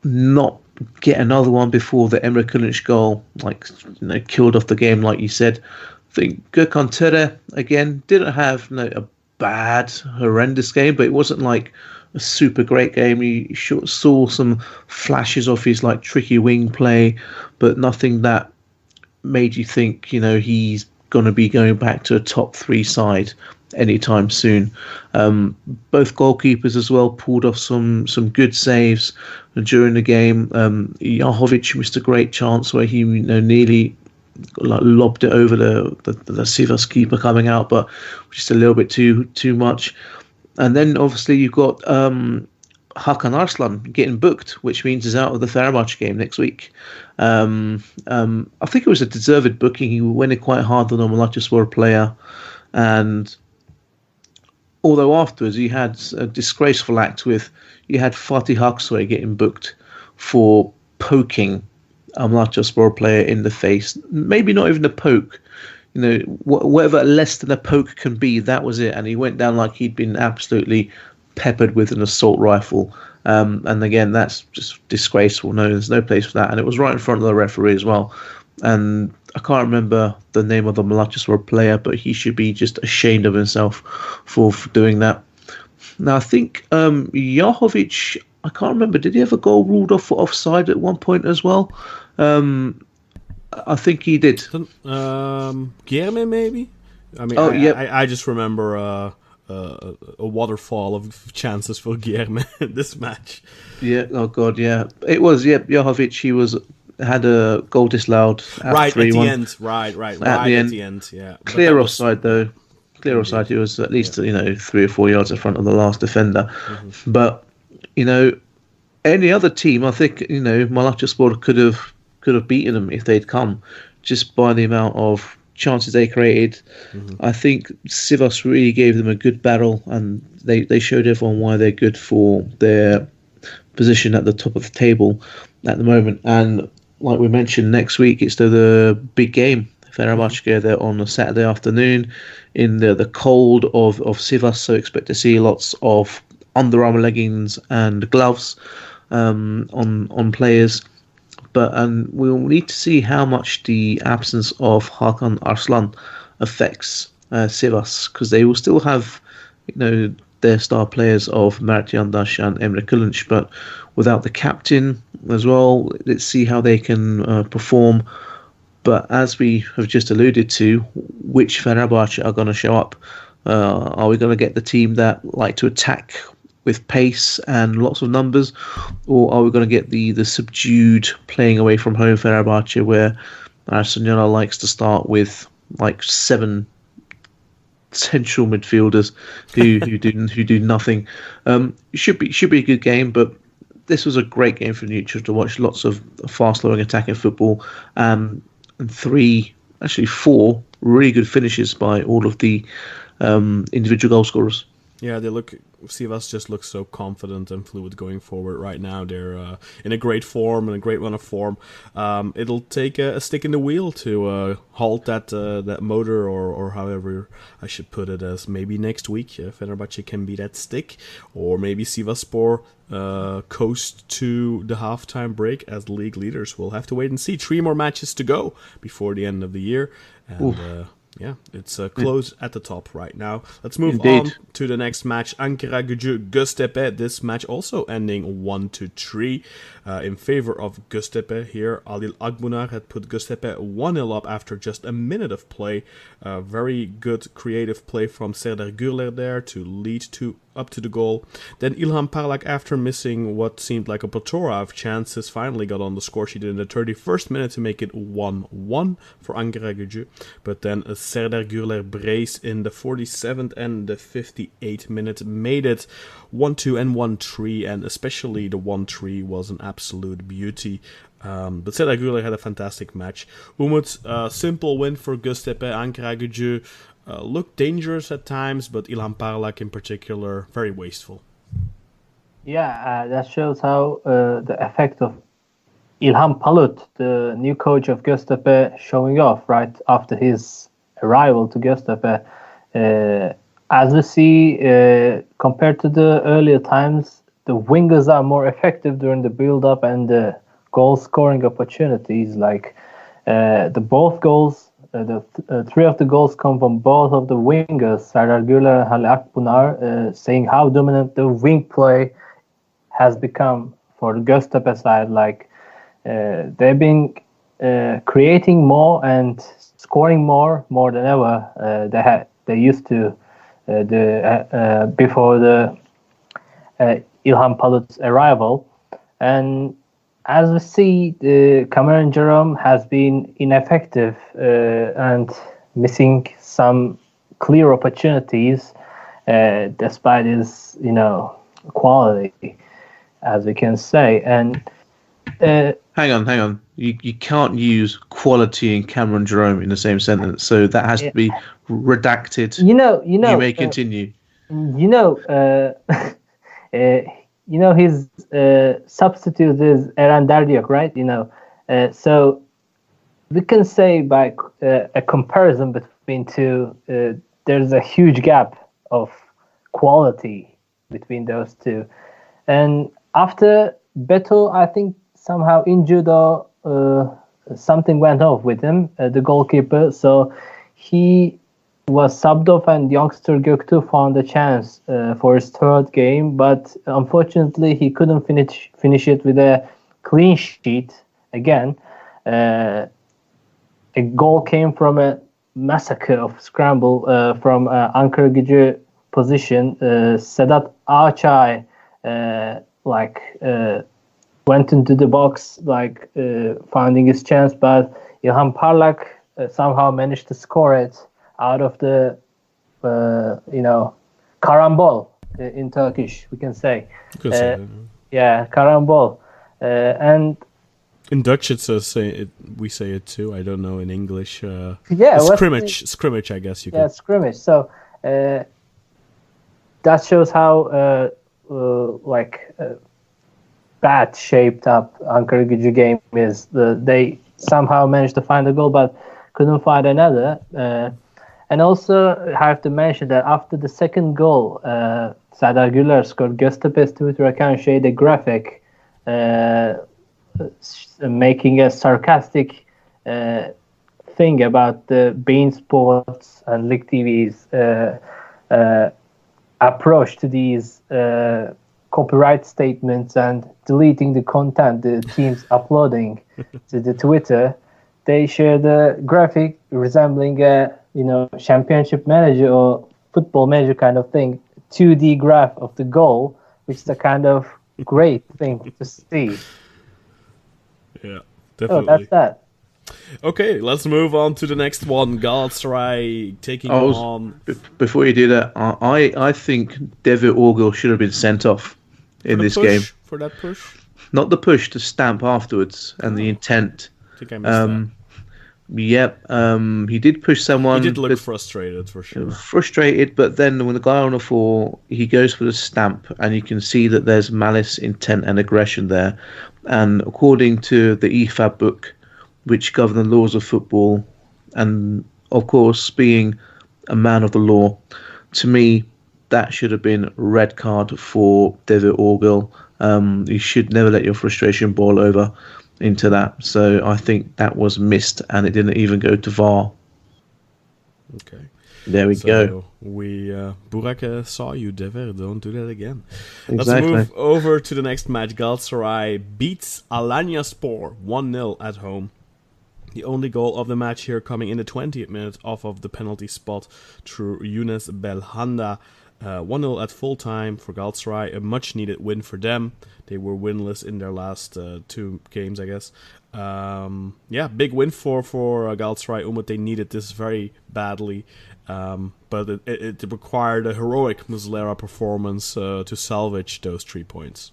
not get another one before the Emre Kılınç goal, killed off the game, like you said. I think Gökhan Töre, again, didn't have a bad, horrendous game, but it wasn't like a super great game. You saw some flashes of his tricky wing play, but nothing that made you think he's going to be going back to a top 3 side anytime soon. Both goalkeepers as well pulled off some good saves during the game. Jahovic missed a great chance where he nearly lobbed it over the Sivas keeper coming out, but just a little bit too much. And then obviously you've got Hakan Arslan getting booked, which means he's out of the Fenerbahce game next week. I think it was a deserved booking. He went in quite hard on a Malatyaspor player, and although afterwards he had a disgraceful act with, you had Fatih Aksoy getting booked for poking a Malatyaspor player in the face. Maybe not even a poke. Whatever less than a poke can be, that was it. And he went down like he'd been absolutely peppered with an assault rifle. And again, that's just disgraceful. No, there's no place for that. And it was right in front of the referee as well. And I can't remember the name of the Malatyaspor player, but he should be just ashamed of himself for doing that. Now, I think Jahovic, I can't remember, did he have a goal ruled off for offside at one point as well? I think he did. Guilherme, maybe? I mean, I just remember a waterfall of chances for Guilherme in this match. Yeah, oh God, yeah. It was, Jahovic, he had a goal disallowed at right 3-1. At the end, right at the end, yeah. Clear offside, though. Clear offside, he was at least, 3 or 4 yards in front of the last defender. Mm-hmm. But, any other team, I think, Malatyaspor could have beaten them if they'd come, just by the amount of chances they created. I think Sivas really gave them a good battle, and they showed everyone why they're good for their position at the top of the table at the moment. And like we mentioned, next week it's the big game. Fenerbahçe, they're on a Saturday afternoon in the cold of Sivas, so expect to see lots of Under Armour leggings and gloves on players. But we'll need to see how much the absence of Hakan Arslan affects Sivas, because they will still have, their star players of Mert Yandaş and Emre Kılınç, but without the captain as well. Let's see how they can perform. But as we have just alluded to, which Fenerbahçe are going to show up? Are we going to get the team that like to attack with pace and lots of numbers, or are we going to get the subdued playing away from home Fenerbahçe, where Arsenal likes to start with like 7 central midfielders who do nothing? Should be a good game, but this was a great game for neutral to watch. Lots of fast-flowing attacking football, and 4 really good finishes by all of the individual goal scorers. Yeah, Sivas just looks so confident and fluid going forward right now. They're in a great form and a great run of form. It'll take a stick in the wheel to halt that motor, or however I should put it, as maybe next week Fenerbahçe can be that stick, or maybe Sivasspor coast to the halftime break as league leaders. We'll have to wait and see. 3 more matches to go before the end of the year, and yeah, it's close at the top right now. Let's move on to the next match. Ankara-Gücü Göztepe. This match also ending 1-3 in favor of Göztepe here. Adil Agbunar had put Göztepe 1-0 up after just a minute of play. Very good creative play from Serdar Gürler there to lead up to the goal. Then İlhan Parlak, after missing what seemed like a plethora of chances, finally got on the score sheet in the 31st minute to make it 1-1 for Ankara-Gücü. But then Serdar Gürler brace in the 47th and the 58th minute made it 1-2 and 1-3, and especially the 1-3 was an absolute beauty. But Serdar Gürler had a fantastic match. Umut, simple win for Göztepe. Ankara-Gücü looked dangerous at times, but İlhan Parlak in particular, very wasteful. Yeah, that shows how the effect of İlhan Palut, the new coach of Göztepe, showing off right after his arrival to Göztepe. As we see, compared to the earlier times, the wingers are more effective during the build-up and the goal-scoring opportunities. Like both goals, the 3 of the goals come from both of the wingers, Serdar Gürler and Halil Akbunar, saying how dominant the wing play has become for the Göztepe side. Like they've been creating more and scoring more than ever. They used to before the İlhan Palut's arrival. And as we see, Cameron Jerome has been ineffective and missing some clear opportunities despite his quality, as we can say. And hang on. You can't use quality and Cameron Jerome in the same sentence, so that has to be redacted. You may continue. His substitute is Eren Derdiak, right? So we can say by a comparison between two, there's a huge gap of quality between those two. And after Beto, I think somehow injured or something went off with him, the goalkeeper. So he was subbed off, and youngster Göktuğ found a chance for his 3rd game, but unfortunately he couldn't finish it with a clean sheet again. A goal came from a massacre of scramble from Ankara-Gücü position. Sedat Ağçay went into the box, finding his chance, but İlhan Parlak somehow managed to score it out of the karambol in Turkish, we can say. Yeah, karambol. And in Dutch, we say it too. I don't know in English. yeah, Scrimmage, I guess you could. Yeah, scrimmage. So that shows how bad shaped up Ankara Gücü game is. They somehow managed to find a goal, but couldn't find another. And also, I have to mention that after the second goal, Serdar Güler scored. Göztepe's Twitter account shared a graphic making a sarcastic thing about the Bein Sports and Lig TV's approach to these copyright statements and deleting the content the team's uploading to the Twitter. They shared a graphic resembling a championship manager or football manager kind of thing, 2D graph of the goal, which is a kind of great thing to see. Yeah, definitely. Oh, that's that. Okay, let's move on to the next one. Galatasaray taking on. Before you do that, I think David Orgel should have been sent off in this game. For that push? Not the push, the stamp afterwards and the intent. I think I missed that. Yep, he did push someone. He did look frustrated, for sure. Frustrated, but then when the guy on the floor, he goes for the stamp, and you can see that there's malice, intent, and aggression there. And according to the EFAB book, which govern the laws of football, and of course, being a man of the law, to me, that should have been red card for David Orgel. You should never let your frustration boil over into that. So I think that was missed, and it didn't even go to VAR. Okay. There we go. Burak saw you, David. Don't do that again. Exactly. Let's move over to the next match. Galatasaray beats Alanyaspor 1-0 at home. The only goal of the match here coming in the 20th minute off of the penalty spot through Yunus Belhanda. 1-0 at full time for Galatasaray, a much needed win for them. They were winless in their last two games, I guess. Big win for Galatasaray. Umut, they needed this very badly, but it required a heroic Muslera performance to salvage those 3 points.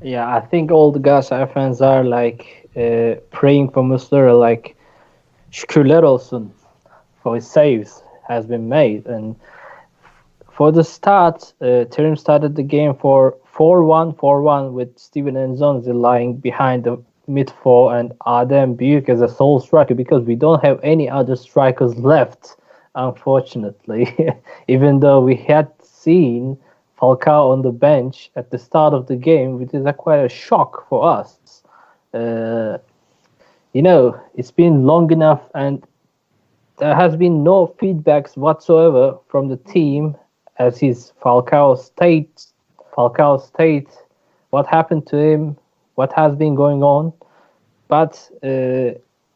Yeah, I think all the Galatasaray fans are praying for Muslera, like şükürler olsun for his saves has been made. And for the start, Terim started the game for 4-1 with Steven Nzonzi lying behind the mid four and Adem Büyük as a sole striker, because we don't have any other strikers left, unfortunately. Even though we had seen Falcao on the bench at the start of the game, which is quite a shock for us. It's been long enough and there has been no feedbacks whatsoever from the team as his Falcao state, what happened to him, what has been going on. But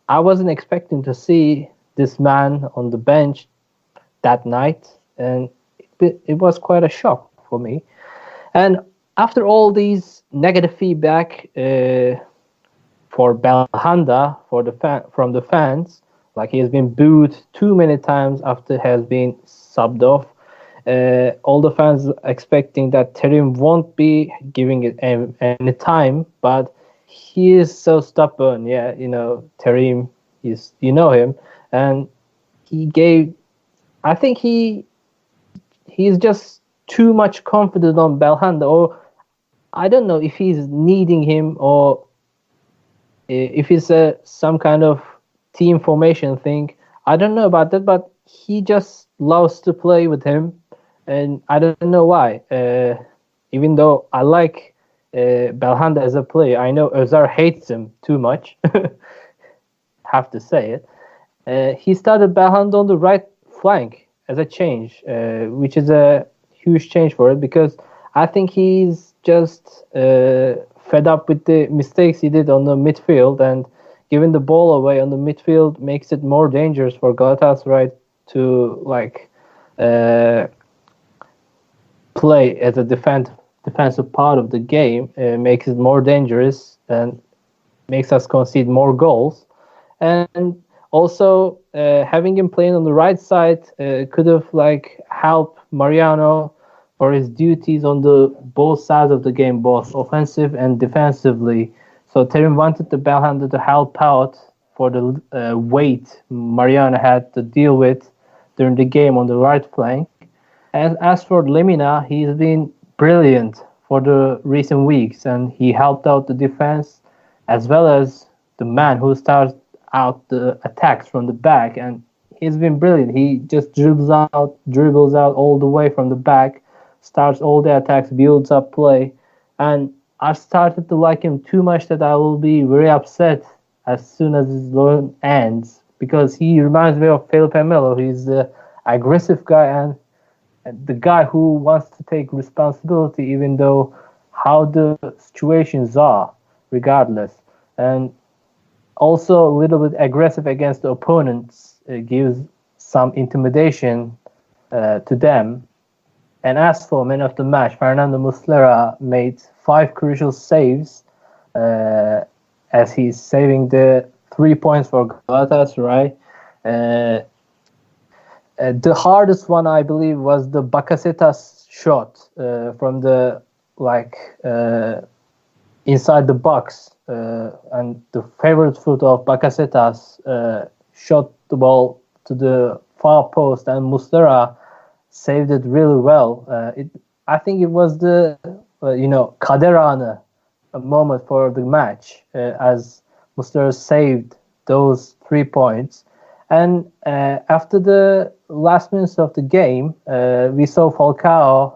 I wasn't expecting to see this man on the bench that night, and it was quite a shock for me. And after all these negative feedback for Belhanda from the fans, like he has been booed too many times after he has been subbed off. All the fans expecting that Terim won't be giving it any time, but he is so stubborn. Yeah, Terim is, him, and he gave. I think he is just too much confident on Belhanda, or I don't know if he's needing him or if it's some kind of team formation thing. I don't know about that, but he just loves to play with him. And I don't know why. Even though I like Belhanda as a player, I know Özer hates him too much. Have to say it. He started Belhanda on the right flank as a change, which is a huge change for it, because I think he's just fed up with the mistakes he did on the midfield, and giving the ball away on the midfield makes it more dangerous for Galatasaray to play as a defensive part of the game. Makes it more dangerous and makes us concede more goals. And also having him playing on the right side could have helped Mariano for his duties on the both sides of the game, both offensive and defensively. So Terim wanted the ball handler to help out for the weight Mariano had to deal with during the game on the right flank. And as for Lemina, he's been brilliant for the recent weeks, and he helped out the defense as well as the man who starts out the attacks from the back, and he's been brilliant. He just dribbles out all the way from the back, starts all the attacks, builds up play, and I've started to like him too much that I will be very upset as soon as his loan ends, because he reminds me of Felipe Melo. He's the aggressive guy and the guy who wants to take responsibility even though how the situations are, regardless. And also a little bit aggressive against the opponents gives some intimidation to them. And as for man of the match, Fernando Muslera made 5 crucial saves as he's saving the 3 points for Galatasaray. The hardest one, I believe, was the Bakasetas shot from the inside the box, and the favorite foot of Bakasetas shot the ball to the far post, and Muslera saved it really well. I think it was the kader anı, a moment for the match, as Muslera saved those 3 points. And after the last minutes of the game, we saw Falcao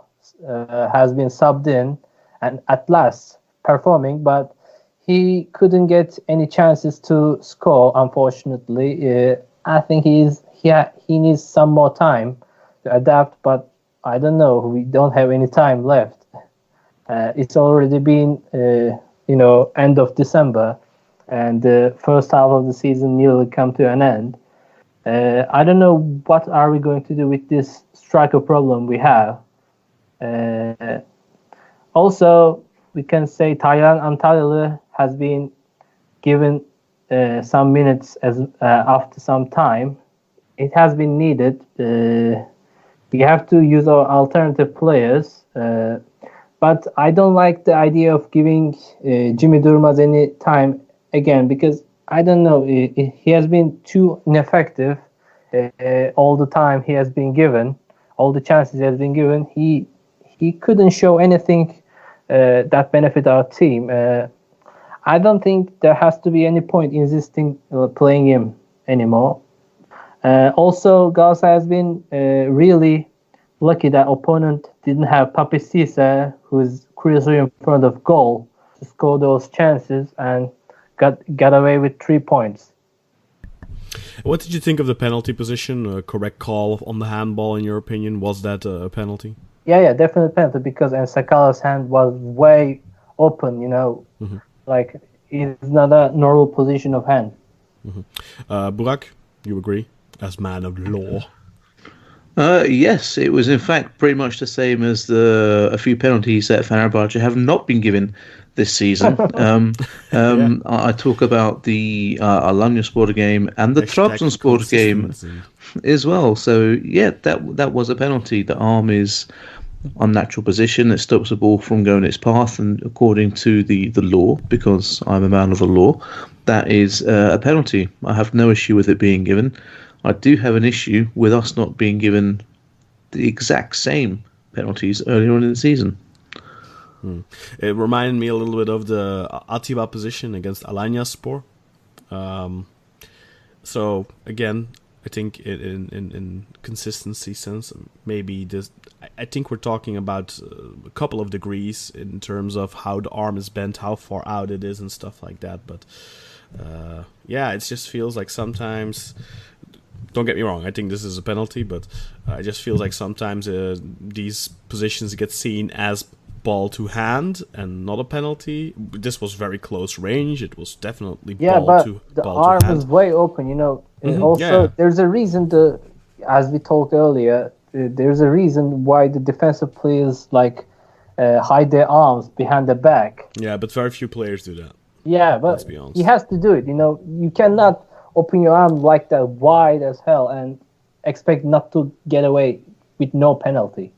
has been subbed in and at last performing, but he couldn't get any chances to score, unfortunately. I think he needs some more time to adapt, but I don't know. We don't have any time left. It's already been, end of December, and the first half of the season nearly come to an end. I don't know what are we going to do with this striker problem we have. Also, we can say Taylan Antalyalı has been given some minutes after some time. It has been needed. We have to use our alternative players. But I don't like the idea of giving Jimmy Durmaz any time again, because I don't know, he has been too ineffective all the time he has been given, all the chances he has been given. He couldn't show anything that benefit our team. I don't think there has to be any point insisting playing him anymore. Also, Galatasaray has been really lucky that opponent didn't have Papi Cisse, who's crucially in front of goal, to score those chances and got away with 3 points. What did you think of the penalty position? Correct call on the handball, in your opinion? Was that a penalty? Yeah, definitely penalty, because Ensakala's hand was way open, Mm-hmm. like it's not a normal position of hand. Mm-hmm. Burak, you agree, as man of law? Yes, it was in fact pretty much the same as a few penalties that Fenerbahce have not been given this season. I talk about the Alanyaspor game and the Trabzonspor game as well. So yeah, that was a penalty. The arm is unnatural position. It stops the ball from going its path, and according to the law, because I'm a man of the law, that is a penalty. I have no issue with it being given. I do have an issue with us not being given the exact same penalties earlier on in the season. It reminded me a little bit of the Atiba position against Alanyaspor. So again, I think in consistency sense, maybe this. I think we're talking about a couple of degrees in terms of how the arm is bent, how far out it is, and stuff like that. But it just feels like sometimes. Don't get me wrong, I think this is a penalty, but it just feels like sometimes these positions get seen as ball to hand and not a penalty. This was very close range. It was definitely ball to hand. The arm is way open, There's a reason as we talked earlier, there's a reason why the defensive players hide their arms behind the back. Yeah, but very few players do that. Yeah, but he has to do it. You cannot open your arm like that wide as hell and expect not to get away with no penalty.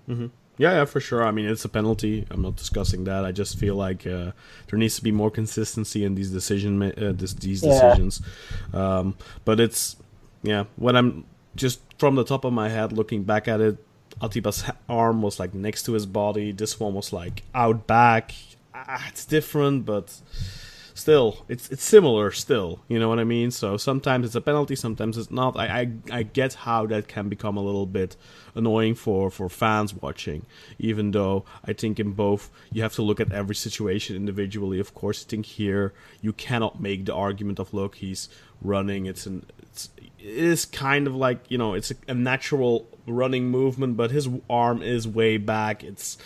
Mm-hmm. Yeah, for sure. I mean, it's a penalty. I'm not discussing that. I just feel like there needs to be more consistency in these decisions. But it's when I'm just from the top of my head looking back at it, Atiba's arm was like next to his body. This one was like out back. It's different, but still, it's similar. Still, you know what I mean. So sometimes it's a penalty, sometimes it's not. I get how that can become a little bit annoying for fans watching, even though I think in both you have to look at every situation individually. Of course, I think here you cannot make the argument of, look, he's running. It is kind of like, it's a natural running movement, but his arm is way back. It's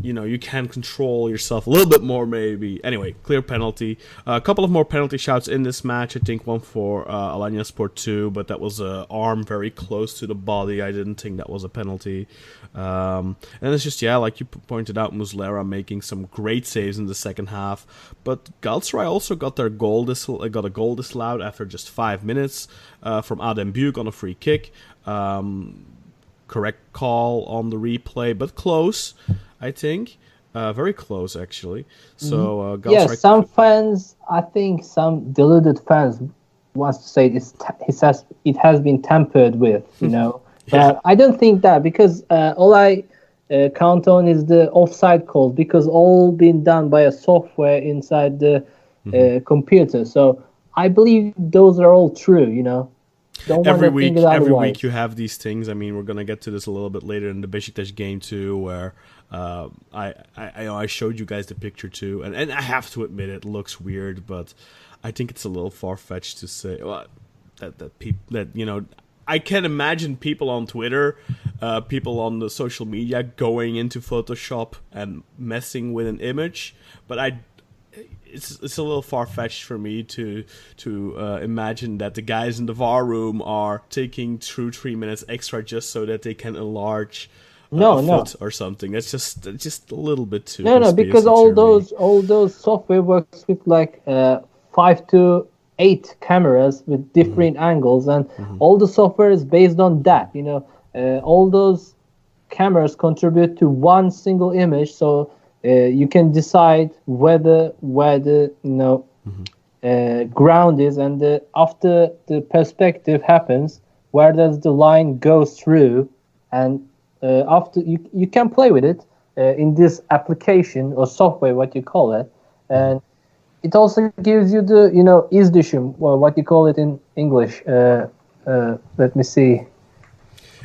you can control yourself a little bit more, maybe. Anyway, clear penalty. A couple of more penalty shouts in this match. I think one for Alanyaspor 2, but that was an arm very close to the body. I didn't think that was a penalty. And it's just, like you pointed out, Muslera making some great saves in the second half. But Galatasaray also got a goal disallowed after just 5 minutes from Adem Büyük on a free kick. Correct call on the replay, but close, I think. Very close, actually. So, some fans, I think some deluded fans wants to say it has been tampered with, But I don't think that, because all I count on is the offside calls, because all been done by a software inside the computer. So I believe those are all true, Every week you have these things. I mean, we're gonna get to this a little bit later in the Besiktas game too, where I showed you guys the picture too, and I have to admit it looks weird, but I think it's a little far fetched to say that I can imagine people on Twitter, people on the social media going into Photoshop and messing with an image, but it's a little far-fetched for me to imagine that the guys in the VAR room are taking 3 minutes extra just so that they can enlarge foot or something. That's just a little bit too. No, because all those software works with like 5 to 8 cameras with different angles, and all the software is based on that. All those cameras contribute to one single image, so. You can decide where the ground is, and after the perspective happens, where does the line go through, and after you can play with it in this application or software, what you call it, and it also gives you the izdüşüm, or what you call it in English. Let me see.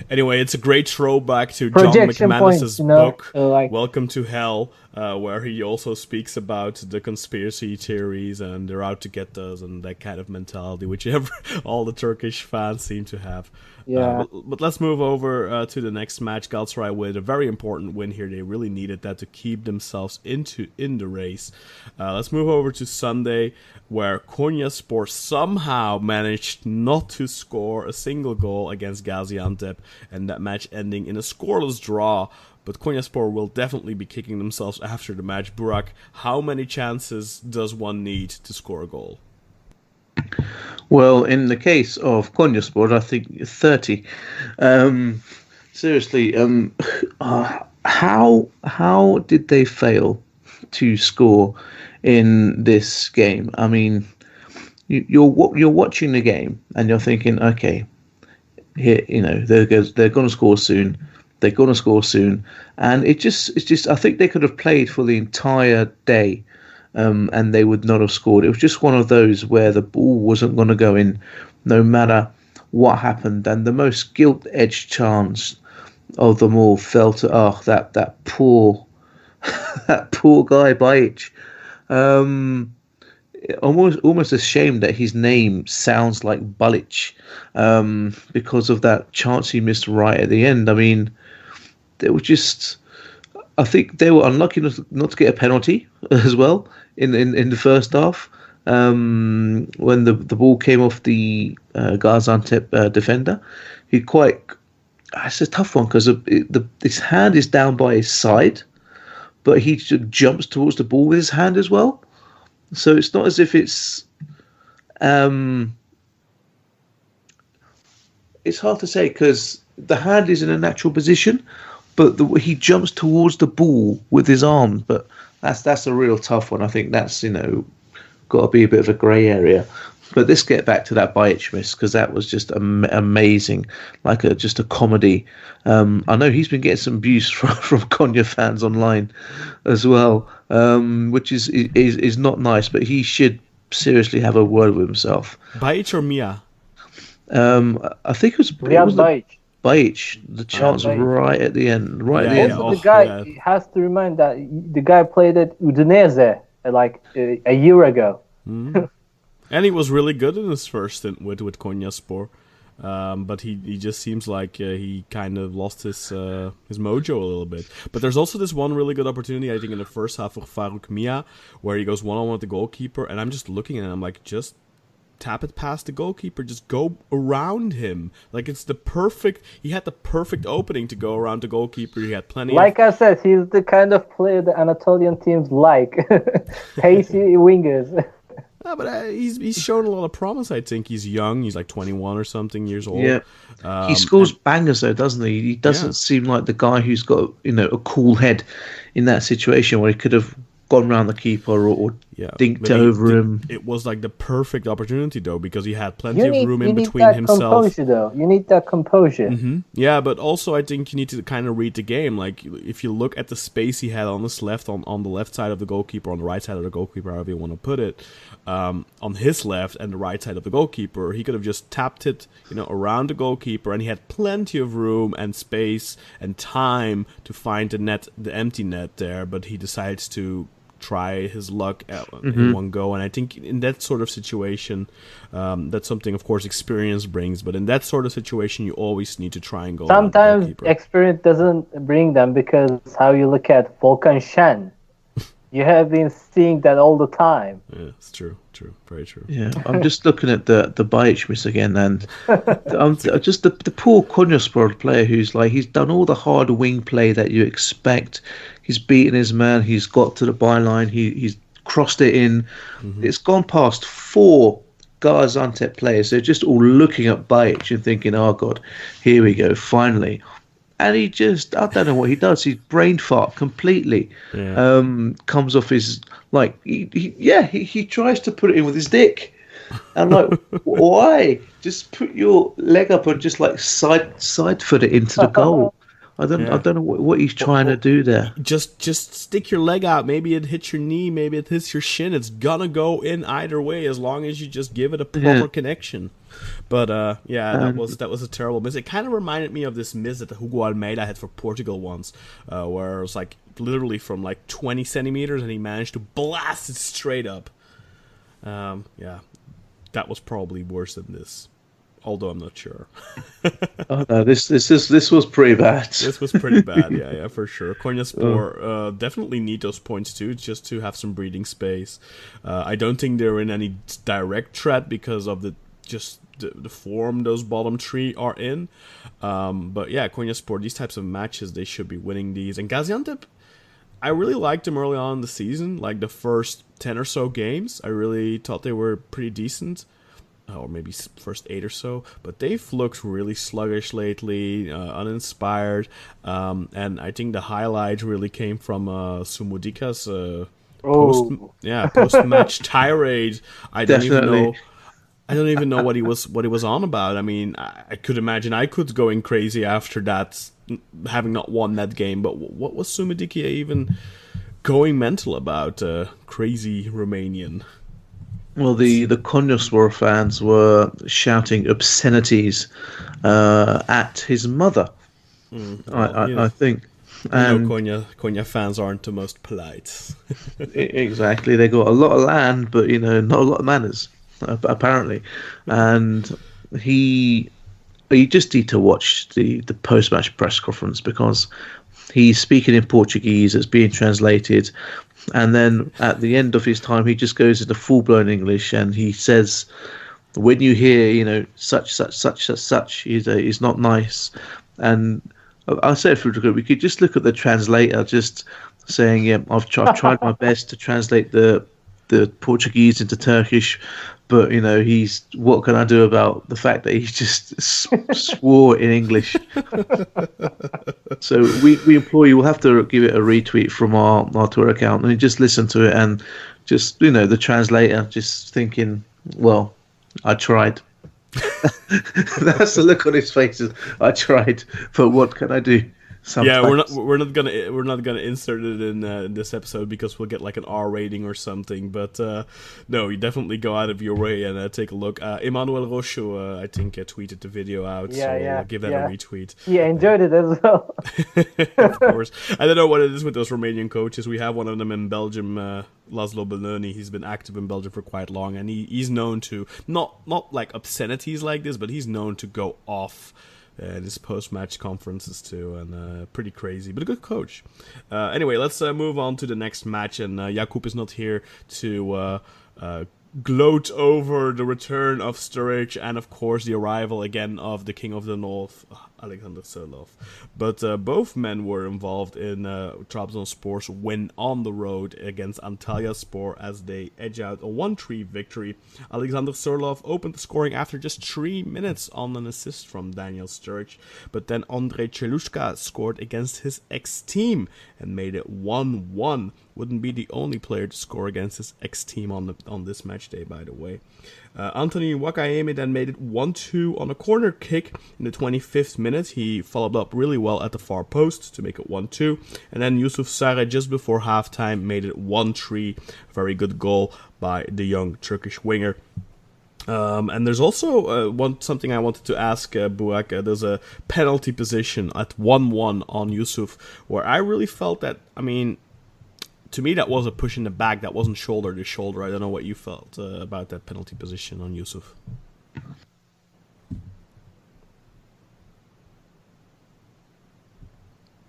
Anyway, it's a great throwback to John McManus's book, Welcome to Hell, where he also speaks about the conspiracy theories and they're out to get us and that kind of mentality, which all the Turkish fans seem to have. Yeah. But let's move over to the next match. Galatasaray with a very important win here. They really needed that to keep themselves in the race. Let's move over to Sunday, where Konyaspor somehow managed not to score a single goal against Gaziantep, and that match ending in a scoreless draw. But Konyaspor will definitely be kicking themselves after the match. Burak, how many chances does one need to score a goal? Well, in the case of Konyaspor, I think 30. Seriously, how did they fail to score in this game? I mean, you're watching the game and you're thinking, okay, here, they're going to score soon. They're going to score soon, and it's just. I think they could have played for the entire day, and they would not have scored. It was just one of those where the ball wasn't going to go in, no matter what happened. And the most gilt-edged chance of them all fell to that poor that poor guy Bajic. Almost ashamed that his name sounds like Balic, because of that chance he missed right at the end. I mean, they were just. I think they were unlucky not to get a penalty as well in the first half, when the ball came off the Gaziantep defender. It's a tough one because his hand is down by his side, but he just jumps towards the ball with his hand as well. So it's not as if it's hard to say because the hand is in a natural position, but he jumps towards the ball with his arm. But that's a real tough one. I think that's got to be a bit of a grey area. But let's get back to that Bajic miss, because that was just amazing, like just a comedy. I know he's been getting some abuse from Konya fans online as well, which is not nice. But he should seriously have a word with himself. Bajic or Mia? I think it was Bajic. The chance right at the end. The guy has to remind that the guy played at Udinese like a year ago. Mm. And he was really good in his first stint with Konyaspor. But he just seems like he kind of lost his mojo a little bit. But there's also this one really good opportunity, I think, in the first half of Faruk Mia, where he goes one-on-one with the goalkeeper, and I'm just looking at him, I'm like, just tap it past the goalkeeper, just go around him. Like, it's he had the perfect opening to go around the goalkeeper. He had plenty I said, he's the kind of player the Anatolian teams like. Pacey wingers. No, but he's shown a lot of promise. I think he's young. He's like 21 or something years old. Yeah, he scores bangers though, doesn't he? He doesn't seem like the guy who's got a cool head in that situation where he could have gone around the keeper or dinked over him. It was like the perfect opportunity though, because he had plenty of room in between himself. Composure, though. You need that composure. Mm-hmm. Yeah, but also I think you need to kind of read the game. Like, if you look at the space he had on his left, on the left side of the goalkeeper, on the right side of the goalkeeper, however you want to put it, on his left and the right side of the goalkeeper, he could have just tapped it, around the goalkeeper, and he had plenty of room and space and time to find the empty net there. But he decides to try his luck in one go, and I think in that sort of situation, that's something, of course, experience brings. But in that sort of situation, you always need to try and go. Sometimes experience doesn't bring them, because how you look at Volkan Şen, you have been seeing that all the time. Yeah, it's true, very true. Yeah, I'm just looking at the Bajic miss again, and just the poor Konyaspor player he's done all the hard wing play that you expect. He's beaten his man. He's got to the byline. He's crossed it in. Mm-hmm. It's gone past 4 Gaziantep players. They're just all looking at Bajic and thinking, "Oh God, here we go, finally." And I don't know what he does. He's brain fart completely. Yeah. Comes off his he tries to put it in with his dick. I'm like, why? Just put your leg up and just like side foot it into the goal. I don't know what he's trying to do there. Just stick your leg out. Maybe it hits your knee. Maybe it hits your shin. It's gonna go in either way, as long as you just give it a proper connection. But that was a terrible miss. It kind of reminded me of this miss that Hugo Almeida had for Portugal once, where it was like literally from like 20 centimeters, and he managed to blast it straight up. That was probably worse than this. Although I'm not sure. Oh no, this was pretty bad. This was pretty bad, yeah, for sure. Konyaspor definitely need those points too, just to have some breathing space. I don't think they're in any direct threat because of the form those bottom 3 are in. But yeah, Konyaspor, these types of matches, they should be winning these. And Gaziantep, I really liked them early on in the season, like the first 10 or so games. I really thought they were pretty decent. Or maybe first 8 or so, but they've looked really sluggish lately, uninspired, and I think the highlight really came from Sumudika's post-match tirade. I don't even know what he was on about. I mean, I could imagine I could going crazy after that, having not won that game. But what was Sumudika even going mental about? Crazy Romanian. Well, the Konyaspor fans were shouting obscenities at his mother. I think. And Konya fans aren't the most polite. Exactly, they got a lot of land, but not a lot of manners, apparently. And he just need to watch the post-match press conference, because he's speaking in Portuguese. It's being translated. And then at the end of his time, he just goes into full-blown English, and he says, when you hear, such, is not nice. And I said, we could just look at the translator just saying, I've tried my best to translate the the Portuguese into Turkish, but what can I do about the fact that he just swore in English? So we implore you, we'll have to give it a retweet from our Twitter account and just listen to it, and just the translator just thinking, well, I tried. That's the look on his face. I tried, but what can I do? Sometimes. Yeah, we're not gonna insert it in this episode because we'll get like an R rating or something. But no, you definitely go out of your way and take a look. Emmanuel Rocho, I think, tweeted the video out. Give that a retweet. Yeah, enjoyed it as well. Of course. I don't know what it is with those Romanian coaches. We have one of them in Belgium, Laszlo Beloni. He's been active in Belgium for quite long, and he's known to not like obscenities like this, but he's known to go off his post-match conferences too, and pretty crazy, but a good coach. Anyway, let's move on to the next match, and Jakub is not here to gloat over the return of Sturridge and, of course, the arrival again of the King of the North, Alexander Sørloth. But both men were involved in Trabzonspor's win on the road against Antalyaspor as they edge out a 1-3 victory. Alexander Sørloth opened the scoring after just 3 minutes on an assist from Daniel Sturridge, but then Andrei Chelushka scored against his ex-team and made it 1-1. Wouldn't be the only player to score against his ex-team on this match day, by the way. Anthony Wakayeme then made it 1-2 on a corner kick in the 25th minute. He followed up really well at the far post to make it 1-2. And then Yusuf Sarı just before halftime made it 1-3. Very good goal by the young Turkish winger. And there's also something I wanted to ask Burak. There's a penalty position at 1-1 on Yusuf, where I really felt that, to me, that was a push in the back. That wasn't shoulder to shoulder. I don't know what you felt about that penalty position on Yusuf.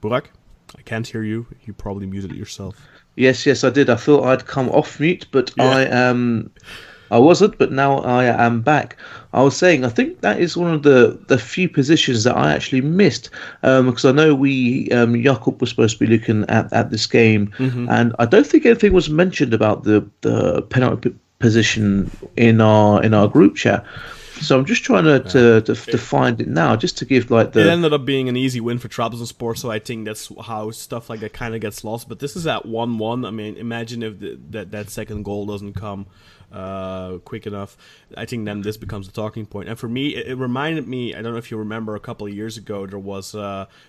Burak, I can't hear you. You probably muted it yourself. Yes, I did. I thought I'd come off mute, but I wasn't, but now I am back. I was saying, I think that is one of the few positions that I actually missed, because I know Jakub was supposed to be looking at this game, and I don't think anything was mentioned about the penalty position in our group chat. So I'm just trying to find it now, just to give like the. It ended up being an easy win for Trabzonspor, so I think that's how stuff like that kind of gets lost. But this is at 1-1. Imagine if that second goal doesn't come quick enough. I think then this becomes a talking point. And for me, it reminded me, I don't know if you remember, a couple of years ago there was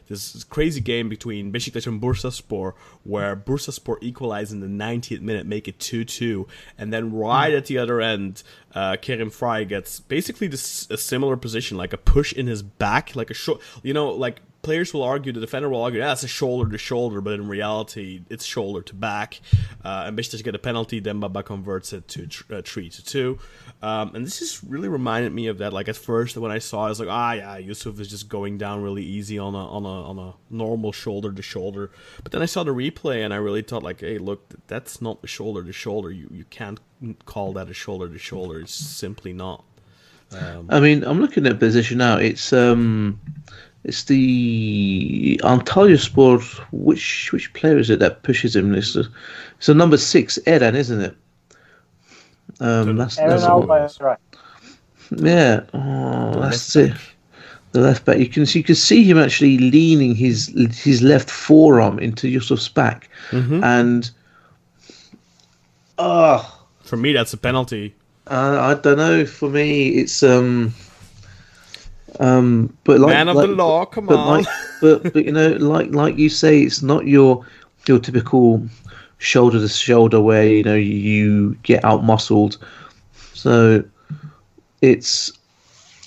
this crazy game between Beşiktaş and Bursaspor, where Bursaspor equalized in the 90th minute, make it 2-2, and then right at the other end, Kerim Fry gets basically a similar position, like a push in his back, like a short, like players will argue, the defender will argue, that's a shoulder to shoulder, but in reality, it's shoulder to back. And Beşiktaş get a penalty, then Baba converts it to 3-2. And this just really reminded me of that. Like at first, when I saw it, I was like, Yusuf is just going down really easy on a normal shoulder to shoulder. But then I saw the replay, and I really thought, like, hey, look, that's not a shoulder to shoulder. You can't call that a shoulder to shoulder. It's simply not. I'm looking at position now. It's the Antalyaspor. Which player is it that pushes him? It's a number 6, Eren, isn't it? That's right. Yeah, that's it. The left back. You can see him actually leaning his left forearm into Yusuf's back, and for me, that's a penalty. I don't know. For me, it's but like man of the law, come on. But like you say, it's not your typical shoulder to shoulder where you get out muscled. So it's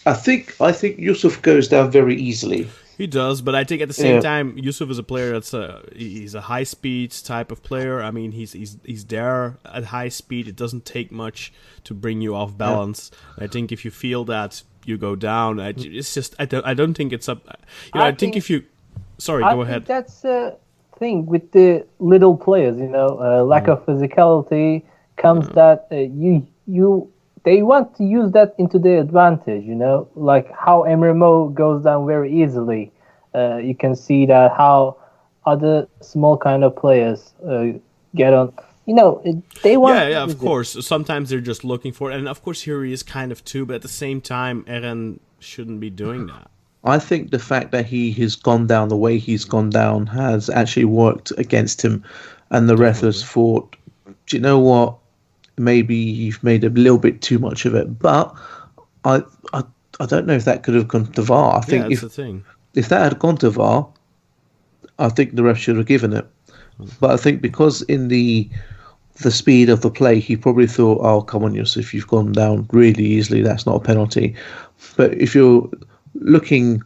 I think Yusuf goes down very easily. He does, but I think at the same time, Yusuf is a player that's he's a high speed type of player. He's there at high speed. It doesn't take much to bring you off balance. I think if you feel that, you go down. It's just I don't think it's up. I think if you go ahead. That's the thing with the little players. Lack of physicality comes that they want to use that into their advantage, like how Emre Mo goes down very easily. You can see that how other small kind of players get on. they want. Yeah, of course. Sometimes they're just looking for it, and of course here he is kind of too. But at the same time, Eren shouldn't be doing that. I think the fact that he has gone down the way he's gone down has actually worked against him, and the ref has thought, do you know what? Maybe you've made a little bit too much of it. But I don't know if that could have gone to VAR. I think that's the thing. If that had gone to VAR, I think the ref should have given it. But I think because in the speed of the play, he probably thought, oh, come on, Yusuf, you've gone down really easily. That's not a penalty. But if you're looking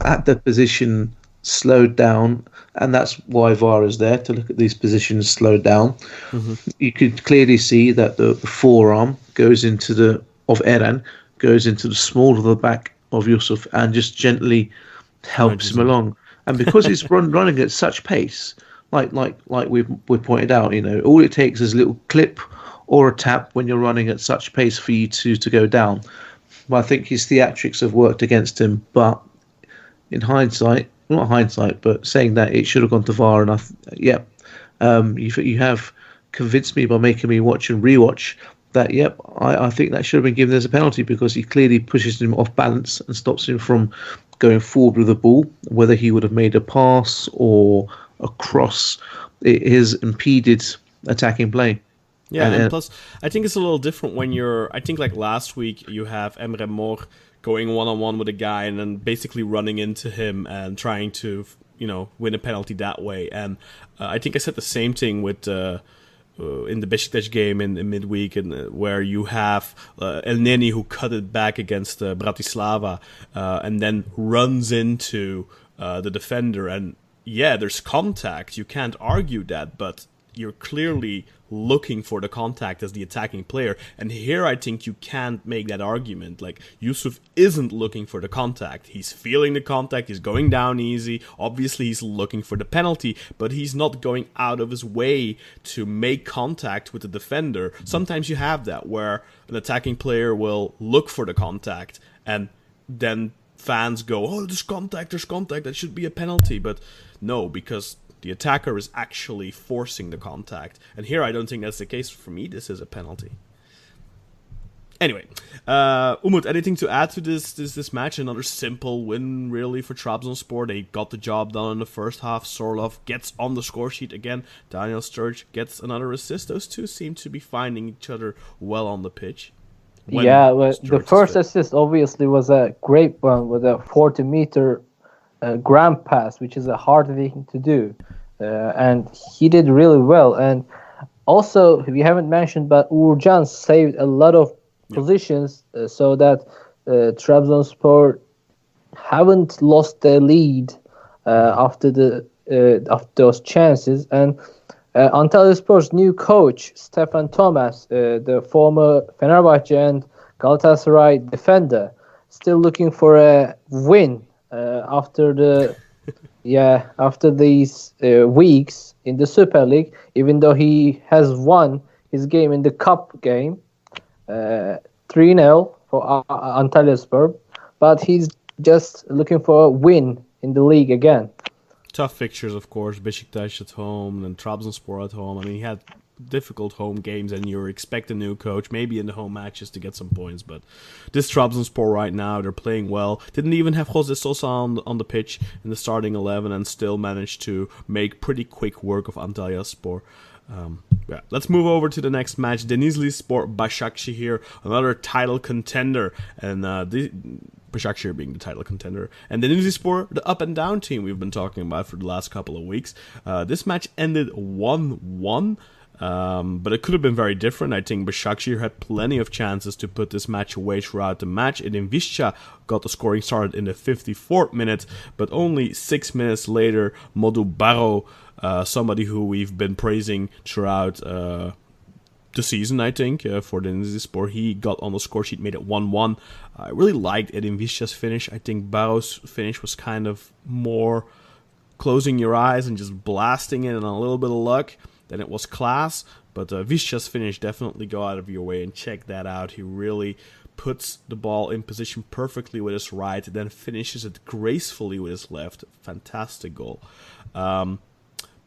at the position slowed down, and that's why VAR is there, to look at these positions slowed down, you could clearly see that the forearm goes into of Eren, goes into the small of the back of Yusuf and just gently helps him along. And because he's running at such pace, like we pointed out, all it takes is a little clip or a tap when you're running at such pace for you to go down. But I think his theatrics have worked against him. But in hindsight, not hindsight, but saying that it should have gone to VAR, and you have convinced me by making me watch and rewatch that. I think that should have been given as a penalty because he clearly pushes him off balance and stops him from going forward with the ball. Whether he would have made a pass or a cross, it has impeded attacking play. Yeah, and plus, I think it's a little different when I think like last week, you have Emre Mor going one-on-one with a guy and then basically running into him and trying to, win a penalty that way. And I think I said the same thing with in the Beşiktaş game in midweek, and where you have El Neni who cut it back against Bratislava and then runs into the defender. And yeah, there's contact. You can't argue that, but you're clearly looking for the contact as the attacking player. And here I think you can't make that argument. Like, Yusuf isn't looking for the contact. He's feeling the contact. He's going down easy. Obviously, he's looking for the penalty, but he's not going out of his way to make contact with the defender. Sometimes you have that where an attacking player will look for the contact and then fans go, oh, there's contact, that should be a penalty. But no, because the attacker is actually forcing the contact. And here I don't think that's the case. For me, this is a penalty. Anyway, Umut, anything to add to this match? Another simple win, really, for Trabzonspor. They got the job done in the first half. Sorlov gets on the score sheet again. Daniel Sturridge gets another assist. Those two seem to be finding each other well on the pitch. The first assist obviously was a great one with a 40-meter ground pass, which is a hard thing to do. And he did really well. And also, we haven't mentioned, but Uğurcan saved a lot of positions so that Trabzonspor haven't lost their lead after those chances. And Antalyaspor's new coach, Stefan Thomas, the former Fenerbahçe and Galatasaray defender, still looking for a win after these weeks in the Super League, even though he has won his game in the Cup game 3-0 for Antalyaspor, but he's just looking for a win in the league again. Tough fixtures, of course. Beşiktaş at home and Trabzonspor at home. I mean, he had difficult home games, and you expect a new coach, maybe in the home matches, to get some points. But this Trabzonspor right now, they're playing well. Didn't even have Jose Sosa on the pitch in the starting 11, and still managed to make pretty quick work of Antalyaspor. Let's move over to the next match. Denizlispor Başakşehir, another title contender, and Başakşehir being the title contender, and Denizlispor, the up and down team we've been talking about for the last couple of weeks. This match ended 1-1. But it could have been very different. I think Başakşehir had plenty of chances to put this match away throughout the match. Edin got the scoring started in the 54th minute, but only 6 minutes later, Modu Baro, somebody who we've been praising throughout the season, I think, for the Denizlispor, he got on the score sheet, made it 1-1. I really liked Edin Visca's finish. I think Baro's finish was kind of more closing your eyes and just blasting it and a little bit of luck. Then it was class, but Visca's finish, definitely go out of your way and check that out. He really puts the ball in position perfectly with his right, then finishes it gracefully with his left. Fantastic goal.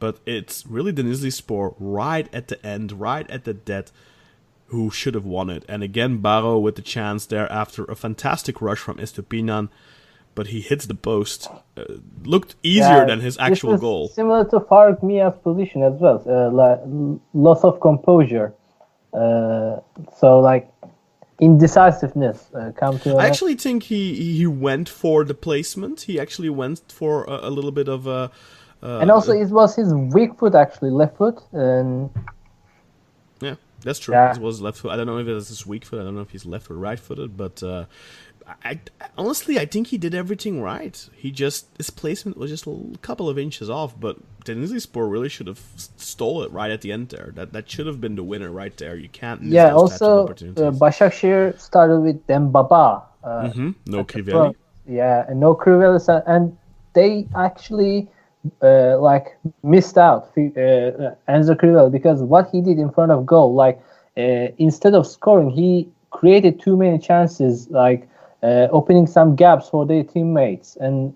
but it's really Denizlispor right at the end, right at the death, who should have won it. And again, Barrow with the chance there after a fantastic rush from Estupiñán, but he hits the post. Looked easier than his actual goal. Similar to Faruk Mia's position as well, loss of composure. So like indecisiveness. I actually think he went for the placement. He actually went for a little bit of a. And also, it was his weak foot, actually, left foot. And yeah, that's true. It was left foot. I don't know if it was his weak foot. I don't know if he's left or right footed, but. Honestly, I think he did everything right. His placement was just a couple of inches off, but Denizlispor really should have stole it right at the end there. That should have been the winner right there. You can't miss those types of opportunities. Başakşehir started with Dembaba. No Crivelli. Yeah, and no Crivelli. And they actually missed out Enzo Crivelli, because what he did in front of goal, instead of scoring, he created too many chances, opening some gaps for their teammates. And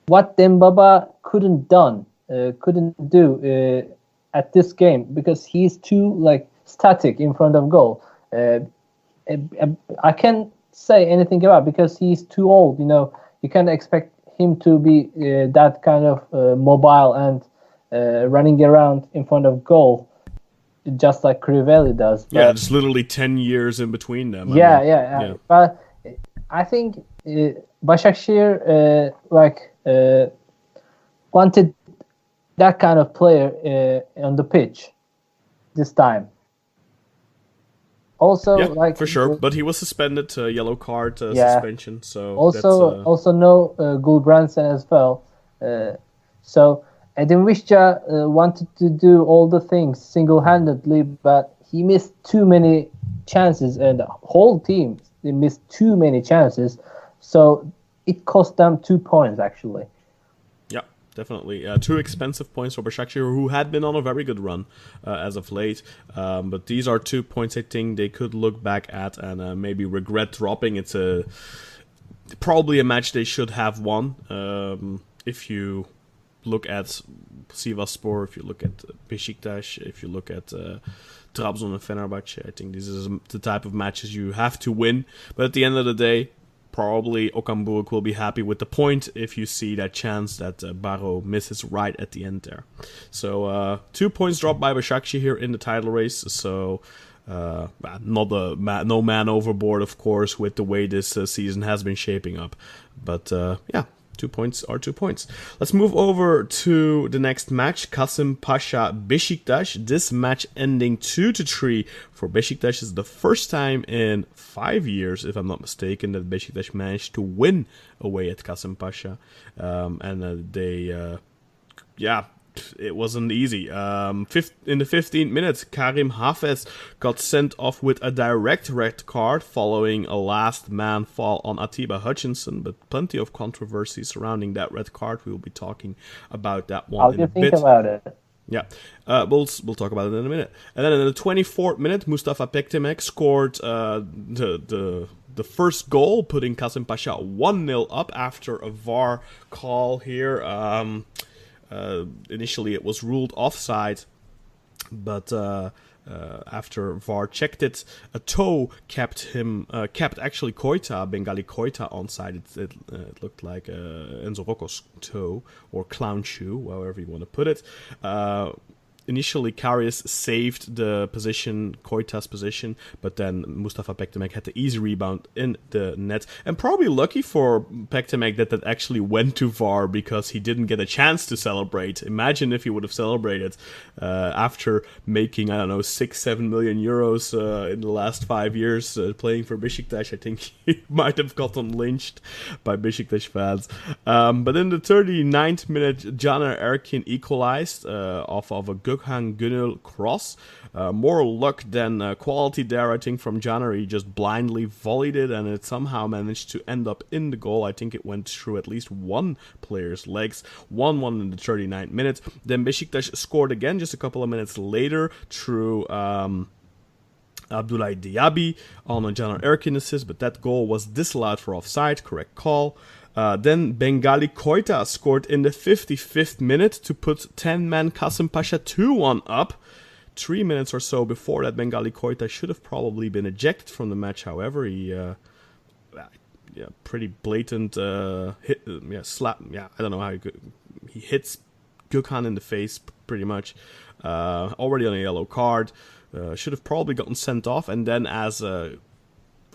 what Dembaba couldn't do at this game, because he's too static in front of goal. I can't say anything about, because he's too old. You can't expect him to be that kind of mobile and running around in front of goal, just like Crivelli does. Yeah, it's literally 10 years in between them. Yeah. But I think Başakşehir wanted that kind of player on the pitch this time. Also, for sure, but he was suspended, yellow card suspension. So also no Gulbrandsen as well. So Edin Visca wanted to do all the things single-handedly, but he missed too many chances, and the whole team they missed too many chances. So it cost them 2 points actually. Yeah, definitely. 2 expensive points for Başakşehir, who had been on a very good run as of late. But these are 2 points I think they could look back at and maybe regret dropping. It's probably a match they should have won. If you look at Sivasspor, if you look at Beşiktaş, if you look at Trabzon and Fenerbahce, I think this is the type of matches you have to win. But at the end of the day, probably Okan Buruk will be happy with the point if you see that chance that Barrow misses right at the end there. So 2 points dropped by Başakşehir here in the title race. So no man overboard, of course, with the way this season has been shaping up. But 2 points are 2 points. Let's move over to the next match, Kasımpaşa Beşiktaş. This match ending 2-3 for Beşiktaş is the first time in 5 years, if I'm not mistaken, that Beşiktaş managed to win away at Kasımpaşa. It wasn't easy. In the 15th minute, Karim Hafez got sent off with a direct red card following a last man fall on Atiba Hutchinson, but plenty of controversy surrounding that red card. We will be talking about that one in a bit. How do you think about it? Yeah, we'll talk about it in a minute. And then in the 24th minute, Mustafa Pektemek scored the first goal, putting Kasımpaşa 1-0 up after a VAR call here. Initially, it was ruled offside, but after VAR checked it, a toe kept actually Koita, Bengali Koita, onside. It looked like Enzo Rocco's toe or clown shoe, however you want to put it. Initially, Karius saved the position, Koita's position, but then Mustafa Pektemek had the easy rebound in the net. And probably lucky for Pektemek that actually went to VAR, because he didn't get a chance to celebrate. Imagine if he would have celebrated after making, 6-7 million euros in the last 5 years playing for Beşiktaş. I think he might have gotten lynched by Beşiktaş fans. But in the 39th minute, Caner Erkin equalized off of a Gökhan Gönül cross. More luck than quality there, I think, from Caner. He just blindly volleyed it, and it somehow managed to end up in the goal. I think it went through at least one player's legs. 1-1 in the 39th minute. Then Beşiktaş scored again just a couple of minutes later through Abdoulaye Diaby on a Caner Erkin assist, but that goal was disallowed for offside. Correct call. Then Bengali Koita scored in the 55th minute to put 10-man Kasımpaşa 2-1 up. 3 minutes or so before that, Bengali Koita should have probably been ejected from the match. However, he pretty blatant hit, slap. Yeah, I don't know how he hits Gökhan in the face pretty much. Already on a yellow card. Should have probably gotten sent off. And then, as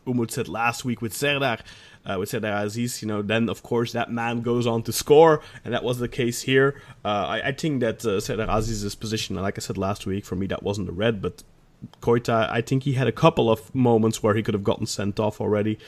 Umut said last week with Serdar Aziz, then of course that man goes on to score, and that was the case here. I think that Serdar Aziz's position, like I said last week, for me that wasn't a red, but Koita, I think he had a couple of moments where he could have gotten sent off already.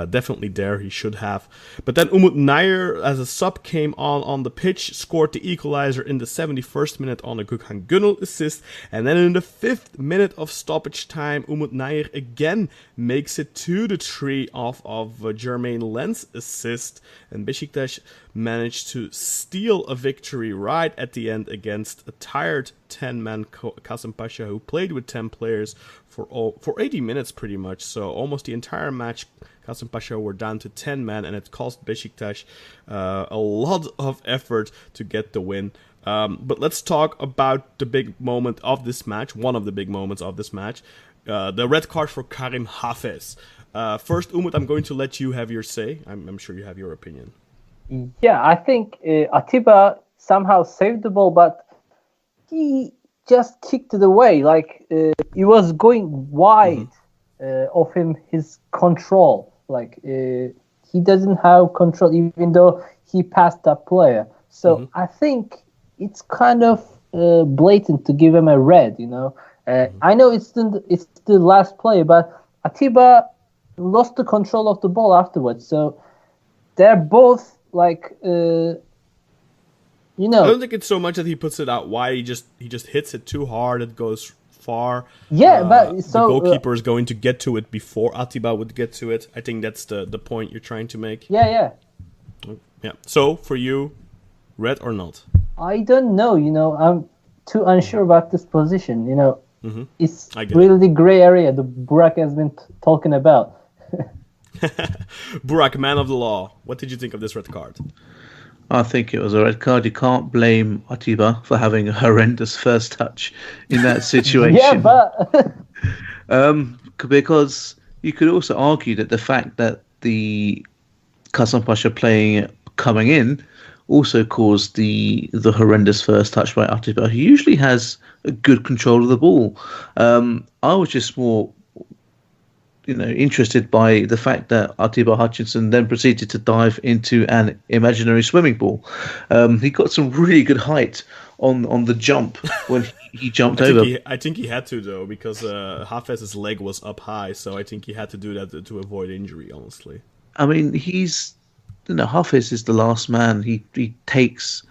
Definitely there, he should have. But then Umut Nayir, as a sub, came on the pitch, scored the equalizer in the 71st minute on a Gökhan Gönül assist. And then in the 5th minute of stoppage time, Umut Nayir again makes it 2-3 off of Jermaine Lens' assist. And Beşiktaş managed to steal a victory right at the end against a tired 10-man Kasımpaşa, who played with 10 players for 80 minutes pretty much. So almost the entire match, Kasımpaşa were down to 10 men, and it cost Beşiktaş a lot of effort to get the win. But let's talk about the big moment of this match, one of the big moments of this match, the red card for Karim Hafez. First, Umut, I'm going to let you have your say. I'm sure you have your opinion. Yeah, I think Atiba somehow saved the ball, but he just kicked it away. Like, he was going wide of him, his control. Like, he doesn't have control, even though he passed that player. So I think it's kind of blatant to give him a red, I know it's the last play, but Atiba lost the control of the ball afterwards. So they're both like, I don't think it's so much that he puts it out wide. He just hits it too hard. It goes far. Yeah, but so the goalkeeper is going to get to it before Atiba would get to it. I think that's the point you're trying to make. Yeah. So for you, red or not? I don't know. I'm too unsure about this position. It's really the gray area the Burak has been talking about. Burak, man of the law, what did you think of this red card? I think it was a red card. You can't blame Atiba for having a horrendous first touch in that situation. Yeah, but because you could also argue that the fact that the Kasımpaşa coming in also caused the horrendous first touch by Atiba, who usually has a good control of the ball. I was just more interested by the fact that Atiba Hutchinson then proceeded to dive into an imaginary swimming pool. He got some really good height on the jump when he jumped over. I think he had to, though, because Hafez's leg was up high, so I think he had to do that to avoid injury, honestly. I mean, Hafez is the last man. He takes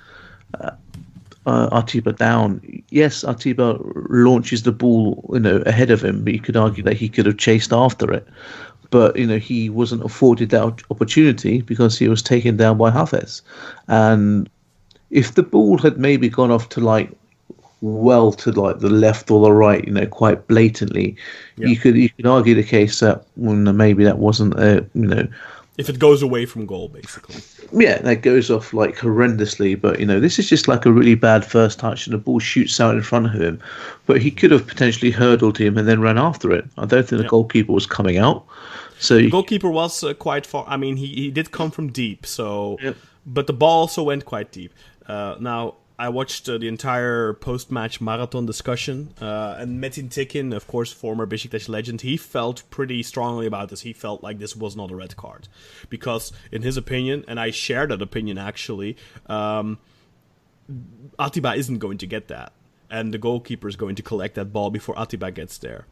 Atiba down. Yes, Atiba launches the ball, ahead of him, but you could argue that he could have chased after it. But, he wasn't afforded that opportunity because he was taken down by Hafez. And if the ball had maybe gone off to the left or the right, quite blatantly, you could argue the case that maybe that wasn't if it goes away from goal, basically. Yeah, that goes off horrendously. But this is just a really bad first touch, and the ball shoots out in front of him. But he could have potentially hurdled him and then ran after it. I don't think the goalkeeper was coming out. So the goalkeeper was quite far. I mean, he did come from deep. So, but the ball also went quite deep. Now, I watched the entire post-match marathon discussion, and Metin Tekin, of course, former Beşiktaş legend, he felt pretty strongly about this. He felt like this was not a red card. Because, in his opinion, and I share that opinion actually, Atiba isn't going to get that. And the goalkeeper is going to collect that ball before Atiba gets there.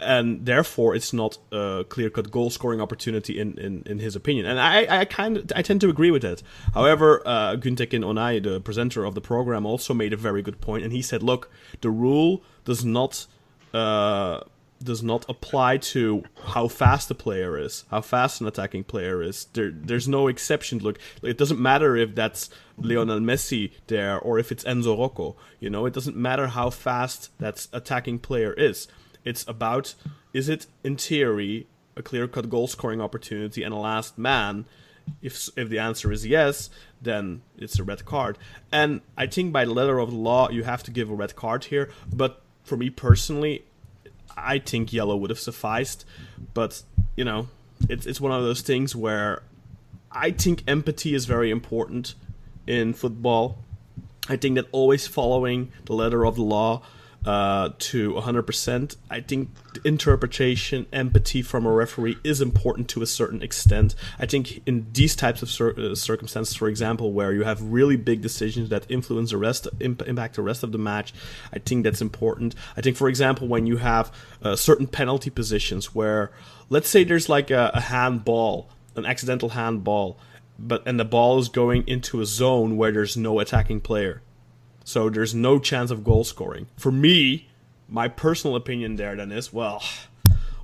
And therefore, it's not a clear-cut goal-scoring opportunity in his opinion. And I tend to agree with that. However, Güntekin Onay, the presenter of the program, also made a very good point. And he said, look, the rule does not apply to how fast a player is, how fast an attacking player is. There's no exception. Look, it doesn't matter if that's Lionel Messi there or if it's Enzo Rocco. It doesn't matter how fast that attacking player is. It's about, is it, in theory, a clear-cut goal-scoring opportunity and a last man? If the answer is yes, then it's a red card. And I think by the letter of the law, you have to give a red card here. But for me personally, I think yellow would have sufficed. But, you know, it's one of those things where I think empathy is very important in football. I think that always following the letter of the law to 100%. I think interpretation, empathy from a referee is important to a certain extent. I think in these types of circumstances, for example, where you have really big decisions that influence impact the rest of the match, I think that's important. I think, for example, when you have certain penalty positions where, let's say there's like a handball, an accidental handball, and the ball is going into a zone where there's no attacking player. So there's no chance of goal scoring. For me, my personal opinion there then is, well,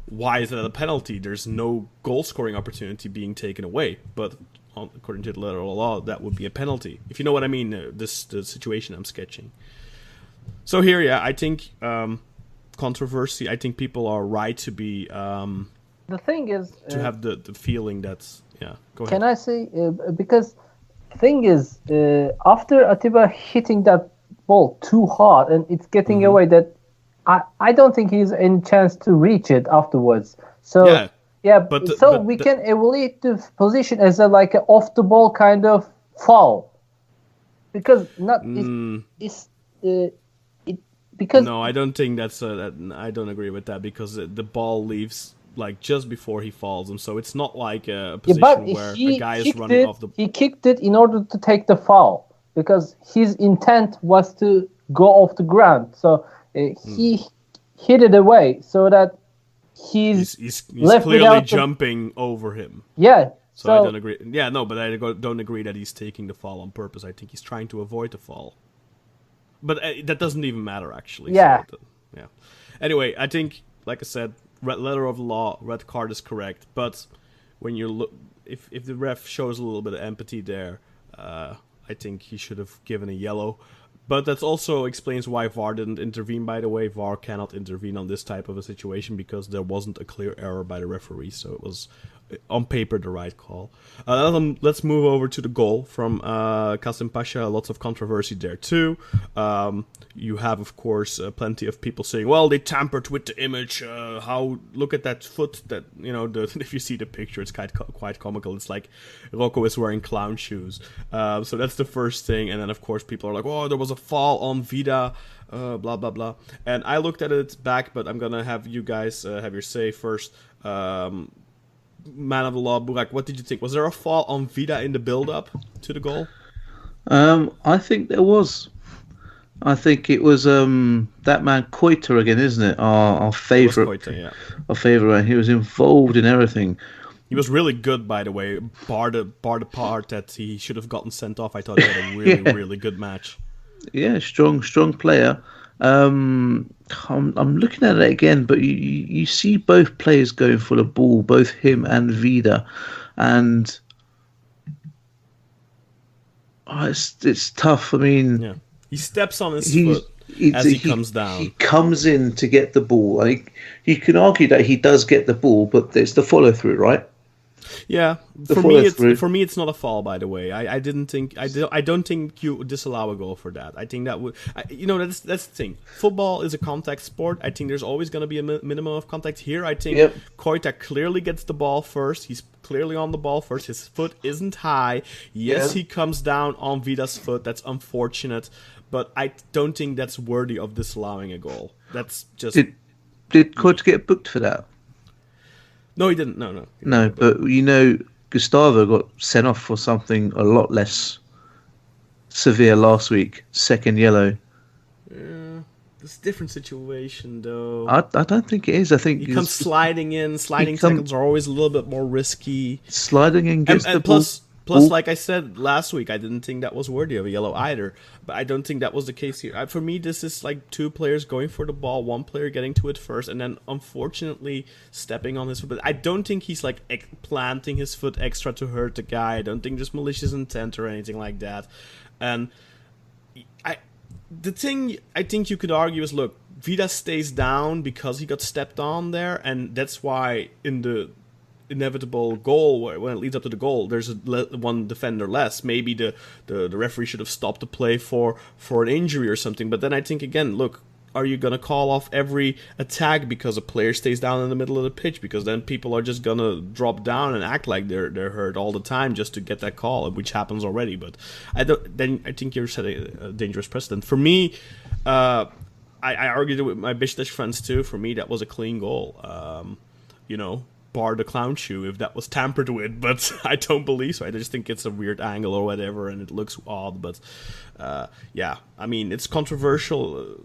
why is that a penalty? There's no goal scoring opportunity being taken away. But according to the letter of the law, that would be a penalty. If you know what I mean, the situation I'm sketching. So here, yeah, I think controversy. I think people are right to be... the thing is... to have the feeling that's... Yeah, go ahead. Can I say... because thing is, after Atiba hitting that ball too hard and it's getting away, that I don't think he's in chance to reach it afterwards. So we can evaluate the position as a like an off the ball kind of foul, because because no, I don't think that's I don't agree with that, because the ball leaves like just before he falls, and so it's not like a position where a guy is running off the. He kicked it in order to take the foul, because his intent was to go off the ground. So he hit it away so that he's left clearly jumping over him. Yeah. So I don't agree. Yeah, no, but I don't agree that he's taking the foul on purpose. I think he's trying to avoid the foul. But that doesn't even matter, actually. Yeah. So yeah. Anyway, I think, like I said, letter of the law, red card is correct. But when you look, if the ref shows a little bit of empathy there, I think he should have given a yellow. But that also explains why VAR didn't intervene, by the way. VAR cannot intervene on this type of a situation because there wasn't a clear error by the referee. So it was, on paper, the right call. Let's move over to the goal from Kasim Pasha. Lots of controversy there too. You have, of course, plenty of people saying, "Well, they tampered with the image. Look at that foot. That if you see the picture, it's quite comical. It's like Rocco is wearing clown shoes. So that's the first thing. And then, of course, people are like, "Oh, there was a fall on Vida." Blah blah blah. And I looked at it back, but I'm gonna have you guys have your say first. Man of the law, Burak, what did you think? Was there a fall on Vida in the build-up to the goal? I think there was. I think it was that man Koita again, isn't it? Our favourite. Koita, yeah. Our favourite. He was involved in everything. He was really good, by the way. Bar the part that he should have gotten sent off. I thought he had a really, really good match. Yeah, strong player. I'm looking at it again, but you see both players going for the ball, both him and Vida, and it's tough. I mean, yeah. He steps on his foot as he comes down. He comes in to get the ball. Like, you can argue that he does get the ball, but it's the follow through, right? Yeah, for me, it's not a foul. By the way, I don't think you disallow a goal for that. I think that would, that's the thing. Football is a contact sport. I think there's always going to be a minimum of contact here. I think Koita clearly gets the ball first. He's clearly on the ball first. His foot isn't high. Yes, he comes down on Vida's foot. That's unfortunate, but I don't think that's worthy of disallowing a goal. That's just. Did Koita get booked for that? No, he didn't. No. No, but Gustavo got sent off for something a lot less severe last week. Second yellow. Yeah, it's a different situation, though. I don't think it is. I think he comes sliding in. Sliding tackles are always a little bit more risky. Sliding in gets the plus, like I said last week, I didn't think that was worthy of a yellow either. But I don't think that was the case here. For me, this is like two players going for the ball, one player getting to it first, and then unfortunately stepping on his foot. But I don't think he's like planting his foot extra to hurt the guy. I don't think there's malicious intent or anything like that. And the thing I think you could argue is, look, Vida stays down because he got stepped on there, and that's why in the inevitable goal when it leads up to the goal, there's one defender less. Maybe the referee should have stopped the play for an injury or something. But then I think again, look, are you gonna call off every attack because a player stays down in the middle of the pitch? Because then people are just gonna drop down and act like they're hurt all the time just to get that call, which happens already. But I think you're setting a dangerous precedent. For me, I argued it with my Beşiktaş friends too. For me, that was a clean goal. Bar the clown shoe if that was tampered with, but I don't believe so. I just think it's a weird angle or whatever, and it looks odd. But I mean, it's controversial.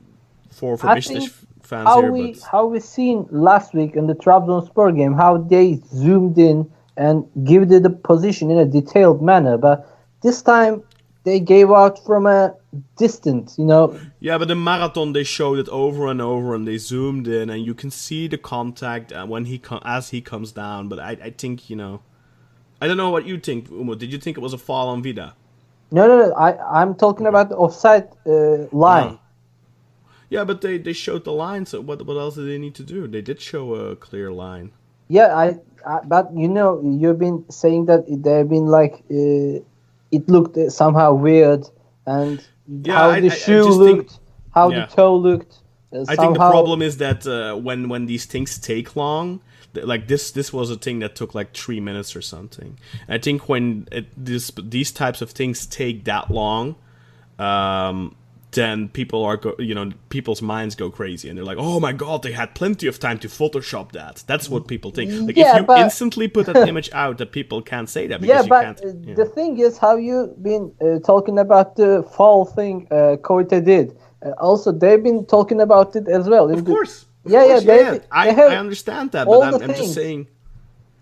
For Beşiktaş fans how we seen last week in the Trabzonspor game, how they zoomed in and give the position in a detailed manner, but this time they gave out from a distance, Yeah, but the marathon they showed it over and over, and they zoomed in, and you can see the contact when as he comes down. But I think I don't know what you think, Umut. Did you think it was a foul on Vida? No. I'm talking about the offside line. Yeah, but they showed the line, so what else did they need to do? They did show a clear line. Yeah, but you've been saying that they've been like, it looked somehow weird, and how the shoe looked, how the toe looked. I think the problem is that when these things take long, like this was a thing that took like 3 minutes or something. And I think when these types of things take that long, then people's minds go crazy, and they're like, "Oh my god, they had plenty of time to Photoshop that." That's what people think. Like if you instantly put that image out, that people can't say that because you can't. The thing is, how you been talking about the foul thing Koita did. Also, they've been talking about it as well. Of course. I understand that, but I'm just saying.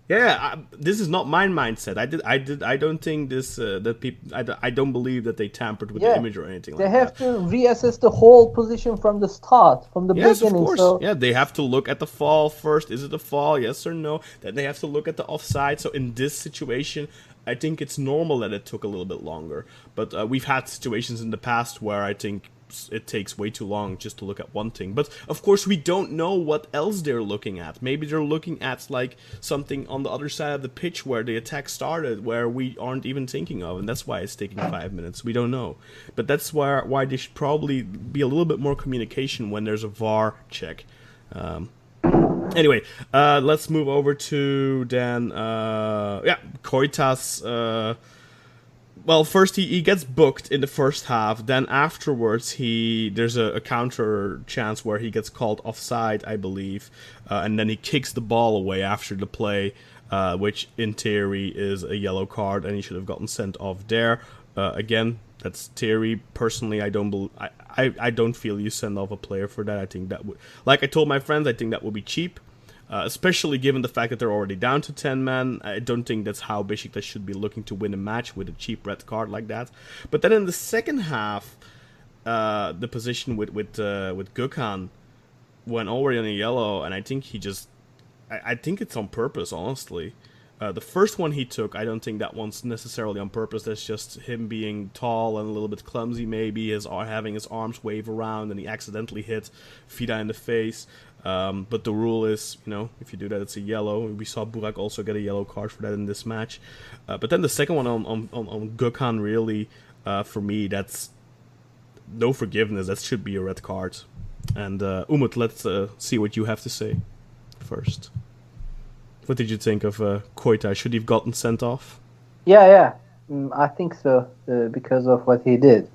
Yeah, this is not my mindset. I don't think this that people. I don't believe that they tampered with the image or anything like that. They have to reassess the whole position from the start, from the beginning. Yes, of course. So. Yeah, they have to look at the fall first. Is it a fall? Yes or no? Then they have to look at the offside. So in this situation, I think it's normal that it took a little bit longer. But we've had situations in the past where I think it takes way too long just to look at one thing. But of course we don't know what else they're looking at. Maybe they're looking at like something on the other side of the pitch where the attack started, where we aren't even thinking of, and that's why it's taking 5 minutes. We don't know. But that's why there should probably be a little bit more communication when there's a VAR check. Anyway, let's move over to then Koita's well, first he gets booked in the first half. Then afterwards, there's a counter chance where he gets called offside, I believe, and then he kicks the ball away after the play, which in theory is a yellow card, and he should have gotten sent off there. Again, that's theory. Personally, I don't feel you send off a player for that. I think that would, like I told my friends, I think that would be cheap. Especially given the fact that they're already down to 10 men. I don't think that's how Beşiktaş should be looking to win a match with a cheap red card like that. But then in the second half, the position with Gökhan went already on a yellow, and I think I think it's on purpose, honestly. The first one he took, I don't think that one's necessarily on purpose. That's just him being tall and a little bit clumsy, maybe, having his arms wave around, and he accidentally hit Vida in the face. But the rule is, if you do that, it's a yellow. We saw Burak also get a yellow card for that in this match. But then the second one on Gökhan, really, for me, that's no forgiveness. That should be a red card. And Umut, let's see what you have to say first. What did you think of Koita? Should he have gotten sent off? Yeah. I think so, because of what he did.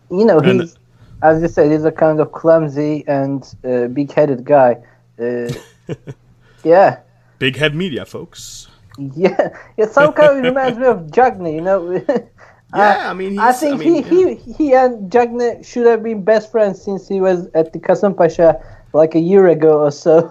He's... As you said, he's a kind of clumsy and big-headed guy. Yeah. Big head media, folks. Yeah, some kind of reminds me of Cagney, Yeah, I mean, he and Cagney should have been best friends since he was at the Kasımpaşa like a year ago or so.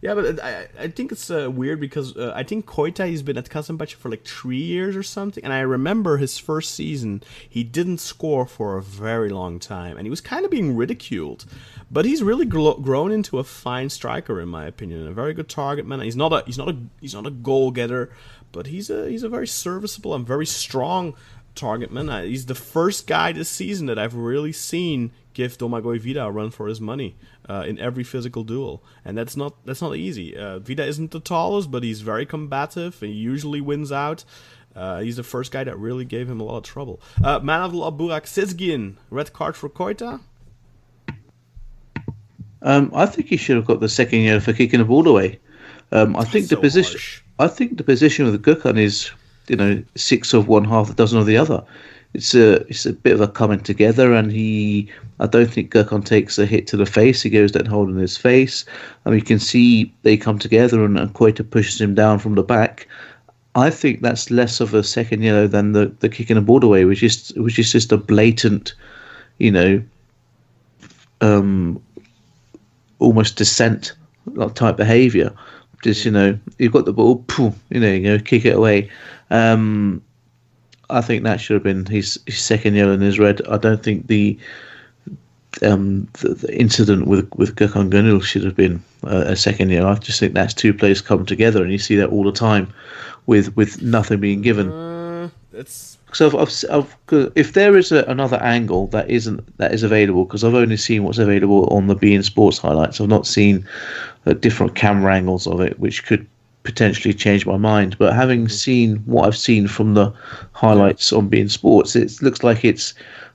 Yeah, but I think it's weird because I think Koita, he's been at Kasımpaşa for like 3 years or something, and I remember his first season, he didn't score for a very long time, and he was kind of being ridiculed. But he's really grown into a fine striker, in my opinion, a very good target man. He's not a goal getter, but he's a very serviceable and very strong target man. He's the first guy this season that I've really seen give Domagoj Vida a run for his money in every physical duel, and that's not easy. Vida isn't the tallest, but he's very combative and he usually wins out. He's the first guy that really gave him a lot of trouble. Man of the law Burak Sezgin, red card for Koita. I think he should have got the second yellow for kicking the ball away. I think the position. Harsh. I think the position of the Gökhan is, 6 of one, half a dozen of the other. It's a bit of a coming together, and I don't think Gökhan takes a hit to the face. He goes down holding his face. You can see they come together, and Koita pushes him down from the back. I think that's less of a second yellow than the kicking the ball away, which is just a blatant, almost dissent type behaviour. Just you've got the ball, boom, kick it away. I think that should have been his second yellow and his red. I don't think the incident with Gökhan Gönül should have been a second yellow. I just think that's two players come together, and you see that all the time with nothing being given. So if there is another angle that is available, because I've only seen what's available on the beIN Sports highlights, I've not seen different camera angles of it, which could potentially change my mind. But having seen what I've seen from the highlights on beIN Sports, it looks like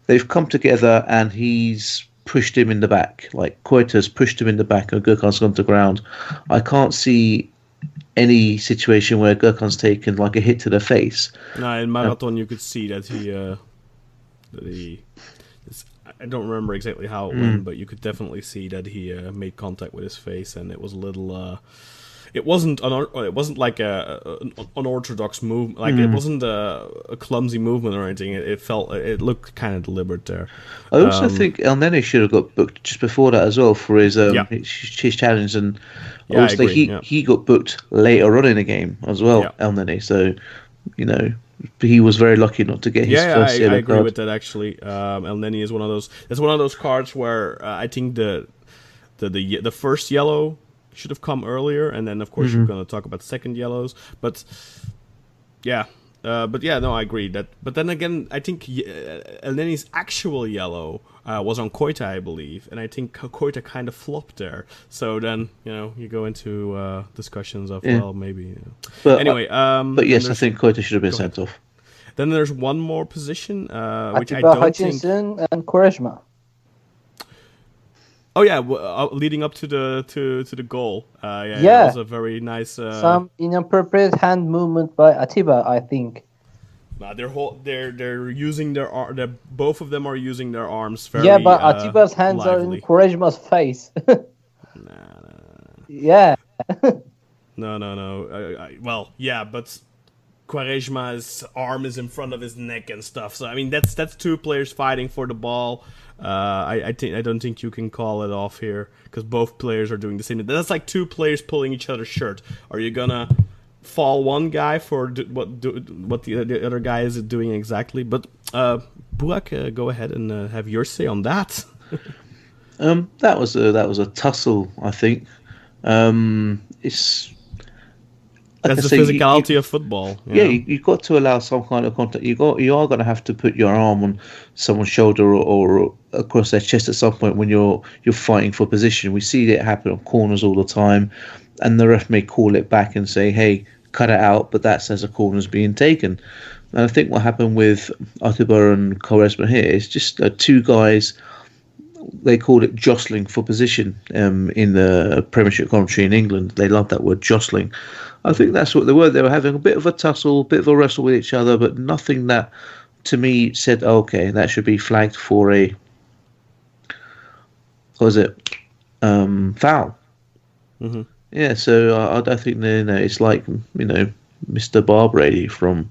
they've come together and he's pushed him in the back. Like Koita's pushed him in the back and Gökhan's gone to ground. I can't see any situation where Gökhan's taken like a hit to the face. No, in Marathon you could see that I don't remember exactly how it went, but you could definitely see that he made contact with his face, and it was a little. It wasn't like an unorthodox move. Like it wasn't a clumsy movement or anything. It looked kind of deliberate there. I also think El Neni should have got booked just before that as well for his challenge, and obviously he got booked later on in the game as well. El Neni, so he was very lucky not to get his first yellow card. I agree with that actually. El Neni is one of those. It's one of those cards where I think the first yellow should have come earlier, and then of course you're going to talk about second yellows. But I agree that. But then again, I think El Neni's actual yellow was on Koita, I believe, and I think Koita kind of flopped there. So then you go into discussions of maybe. But anyway, but yes, I think Koita should have been sent off. Then there's one more position which Atiba I don't Hutchinson and Quaresma. Oh yeah, leading up to the goal. It was a very nice. Some inappropriate hand movement by Atiba, I think. They're using both of them are using their arms very. Yeah, but Atiba's hands lively. are in Quaresma's face. Nah. Yeah. No. Well, yeah, but Quaresma's arm is in front of his neck and stuff. So I mean, that's two players fighting for the ball. I don't think you can call it off here because both players are doing the same. That's like two players pulling each other's shirt. Are you gonna fall one guy for what the other guy is doing exactly? But Burak, go ahead and have your say on that. That was a tussle, I think. That's the physicality of football. You've got to allow some kind of contact. You are going to have to put your arm on someone's shoulder or across their chest at some point when you're fighting for position. We see it happen on corners all the time, and the ref may call it back and say, "Hey, cut it out," but that says a corner's being taken. And I think what happened with Atiba and Quaresma here is just two guys. They called it jostling for position in the Premiership commentary in England. They love that word, jostling. I think that's what they were. They were having a bit of a tussle, a bit of a wrestle with each other, but nothing that, to me, said, okay, that should be flagged for a, foul. Mm-hmm. Yeah, so I don't think it's like, Mr. Barbrady from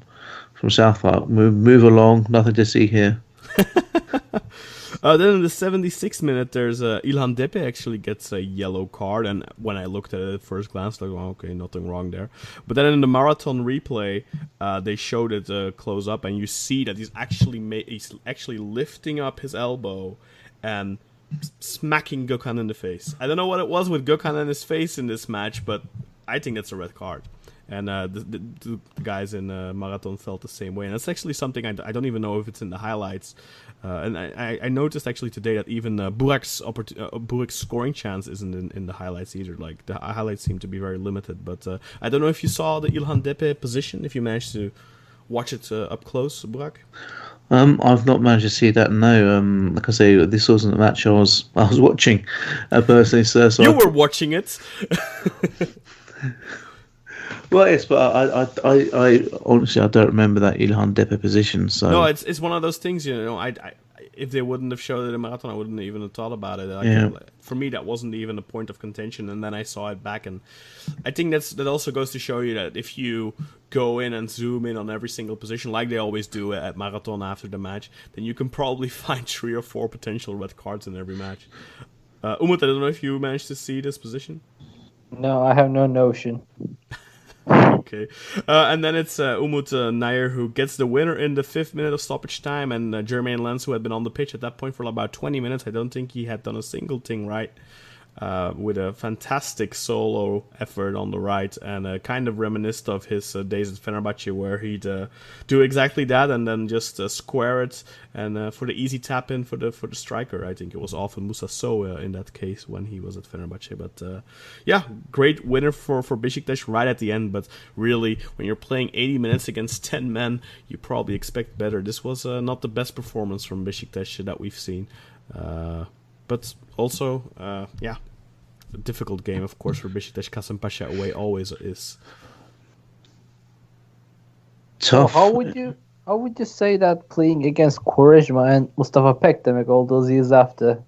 South Park. Move along, nothing to see here. Then in the 76th minute, there's Ilhan Depe actually gets a yellow card, and when I looked at it at first glance, like, oh, okay, nothing wrong there. But then in the marathon replay, they showed it close up, and you see that he's actually lifting up his elbow and smacking Gökhan in the face. I don't know what it was with Gökhan in his face in this match, but I think that's a red card. And the guys in Marathon felt the same way. And that's actually something I don't even know if it's in the highlights. And I noticed actually today that even Burak's scoring chance isn't in the highlights either. Like, the highlights seem to be very limited. But I don't know if you saw the Ilhan Depe position, if you managed to watch it up close, Burak. I've not managed to see that. No, like I say, this wasn't a match I was watching personally. So you were watching it. Well, yes, but I honestly I don't remember that Ilhan Depe position. So no, it's one of those things. I if they wouldn't have showed it in Marathon, I wouldn't even have thought about it. For me, that wasn't even a point of contention. And then I saw it back, and I think that also goes to show you that if you go in and zoom in on every single position, like they always do at Marathon after the match, then you can probably find 3 or 4 potential red cards in every match. Umut, I don't know if you managed to see this position. No, I have no notion. Okay. And then it's Umut Nayir who gets the winner in the 5th minute of stoppage time, and Jermaine Lens, who had been on the pitch at that point for about 20 minutes. I don't think he had done a single thing right. With a fantastic solo effort on the right, and kind of reminisced of his days at Fenerbahce, where he'd do exactly that and then just square it, and for the easy tap in for the striker. I think it was often Musa Sow in that case when he was at Fenerbahce. But yeah, great winner for Beşiktaş right at the end. But really, when you're playing 80 minutes against 10 men, you probably expect better. This was not the best performance from Beşiktaş that we've seen. But also, a difficult game, of course, for Beşiktaş. Kasımpaşa away always is tough. So how would you say that playing against Quaresma and Mustafa Pekdemek all those years after?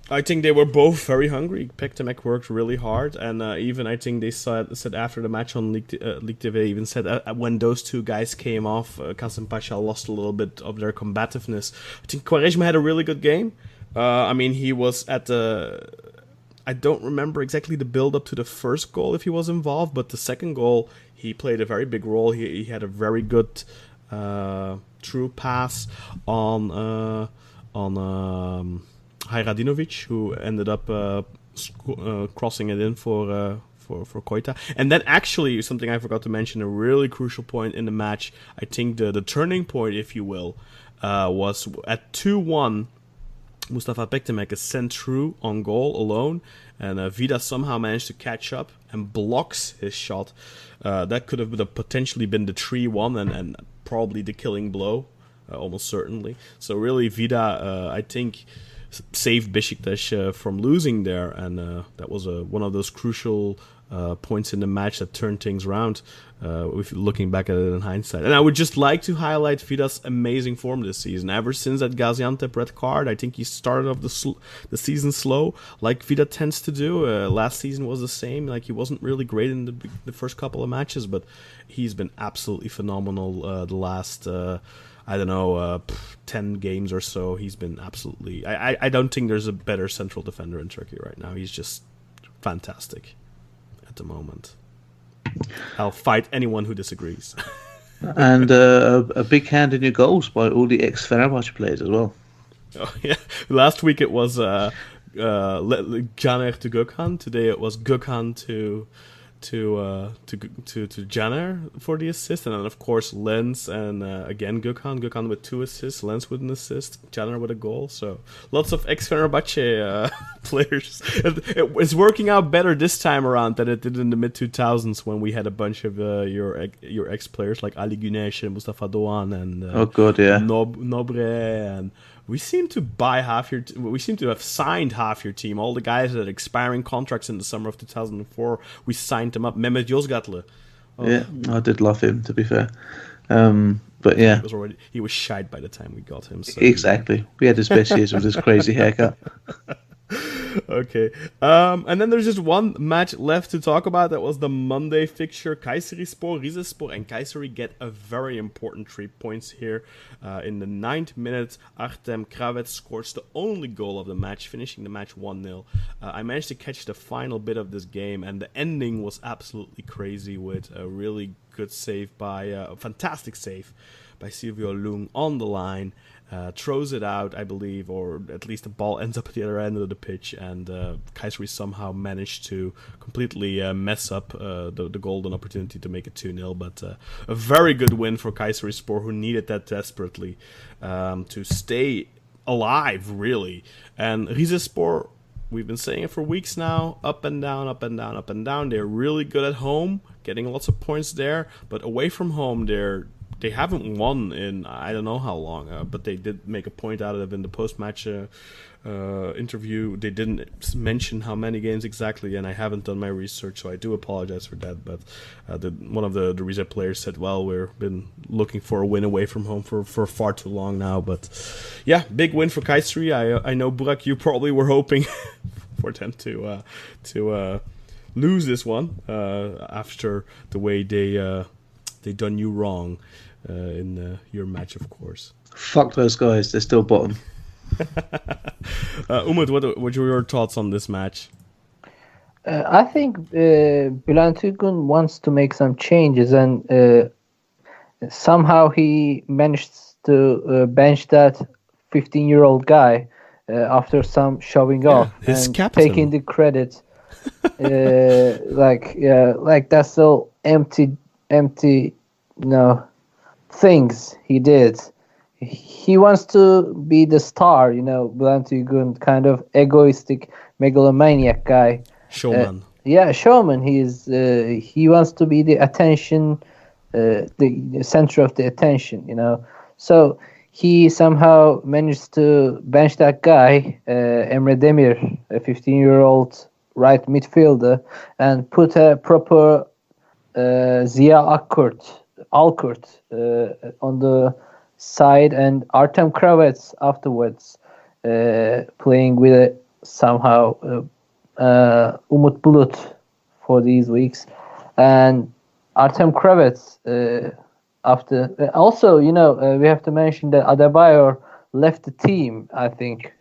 I think they were both very hungry. Pekdemek worked really hard, and even I think they said after the match on League TV, they even said when those two guys came off, Kasımpaşa lost a little bit of their combativeness. I think Quaresma had a really good game. I mean, he was at the... I don't remember exactly the build-up to the first goal if he was involved, but the second goal, he played a very big role. He had a very good through pass on Hajradinovic, who ended up crossing it in for Koita. And then actually, something I forgot to mention, a really crucial point in the match, I think the turning point, if you will, was at 2-1. Mustafa Pekdemek is sent through on goal alone, and Vida somehow managed to catch up and blocks his shot. That could have potentially been the 3-1 and probably the killing blow, almost certainly. So really, Vida, I think, saved Beşiktaş from losing there, and that was one of those crucial points in the match that turned things around, looking back at it in hindsight. And I would just like to highlight Vida's amazing form this season. Ever since that Gaziantep red card, I think he started off the season slow, like Vida tends to do. Last season was the same. Like, he wasn't really great in the first couple of matches, but he's been absolutely phenomenal the last... 10 games or so. He's been absolutely... I don't think there's a better central defender in Turkey right now. He's just fantastic at the moment. I'll fight anyone who disagrees. And a big hand in your goals by all the ex-Fenerbahce players as well. Oh, yeah. Last week it was Caner to Gökhan. Today it was Gökhan to Caner for the assist, and then of course Lens and again Gökhan with 2 assists, Lens with an assist, Caner with a goal. So lots of ex-Fenerbahce players. It's working out better this time around than it did in the mid-2000s when we had a bunch of your ex-players like Ali Güneş and Mustafa Doğan and Nobre, and we seem to buy we seem to have signed half your team. All the guys that had expiring contracts in the summer of 2004, we signed them up. Mehmet Yozgatlı. Yeah, I did love him, to be fair. But yeah, he was shied by the time we got him. So. Exactly. We had his best years with his crazy haircut. Okay. And then there's just one match left to talk about. That was the Monday fixture. Kayserispor, Rizespor, and Kayseri get a very important 3 points here. In the 9th minute, Artem Kravets scores the only goal of the match, finishing the match 1-0. I managed to catch the final bit of this game, and the ending was absolutely crazy with a really good save by a fantastic save by Silvio Lung on the line. Throws it out, I believe, or at least the ball ends up at the other end of the pitch, and Kayseri somehow managed to completely mess up the golden opportunity to make it 2-0. But a very good win for Kayserispor, who needed that desperately to stay alive, really. And Rizespor, we've been saying it for weeks now, up and down, up and down, up and down. They're really good at home, getting lots of points there, but away from home, they haven't won in I don't know how long, but they did make a point out of it in the post-match interview. They didn't mention how many games exactly, and I haven't done my research, so I do apologize for that. But one of the Rize players said, well, we've been looking for a win away from home for far too long now. But yeah, big win for Kayseri. I know, Burak, you probably were hoping for them to lose this one after the way they done you wrong in your match, of course. Fuck those guys, they're still bottom. Umut, what were your thoughts on this match? I think Bülent Uygun wants to make some changes, and somehow he managed to bench that 15-year-old guy after some showing off his and captain. Taking the credit. Like that's all empty, things he did. He wants to be the star, Bülent Uygun, kind of egoistic, megalomaniac guy. Showman. Showman. He wants to be the attention, the center of the attention, So he somehow managed to bench that guy, Emre Demir, a 15-year-old right midfielder, and put a proper Ziya Alkurt on the side, and Artem Kravets afterwards playing with somehow Umut Bulut for these weeks. And Artem Kravets after also, we have to mention that Adebayor left the team, I think.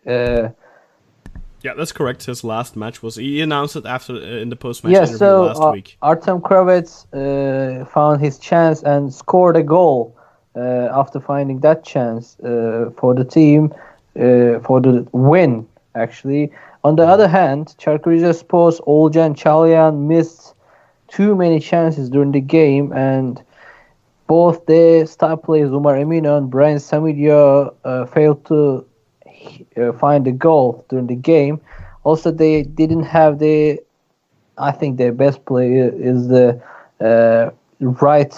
Yeah, that's correct. His last match he announced it after in the post-match interview last week. Artem Kravets found his chance and scored a goal after finding that chance for the team, for the win, actually. On the other hand, Çaykur Rizespor's Olcan Çalyan missed too many chances during the game, and both their star players, Umar Emino and Brian Samidio, failed to find the goal during the game. Also, they didn't have I think their best player is the right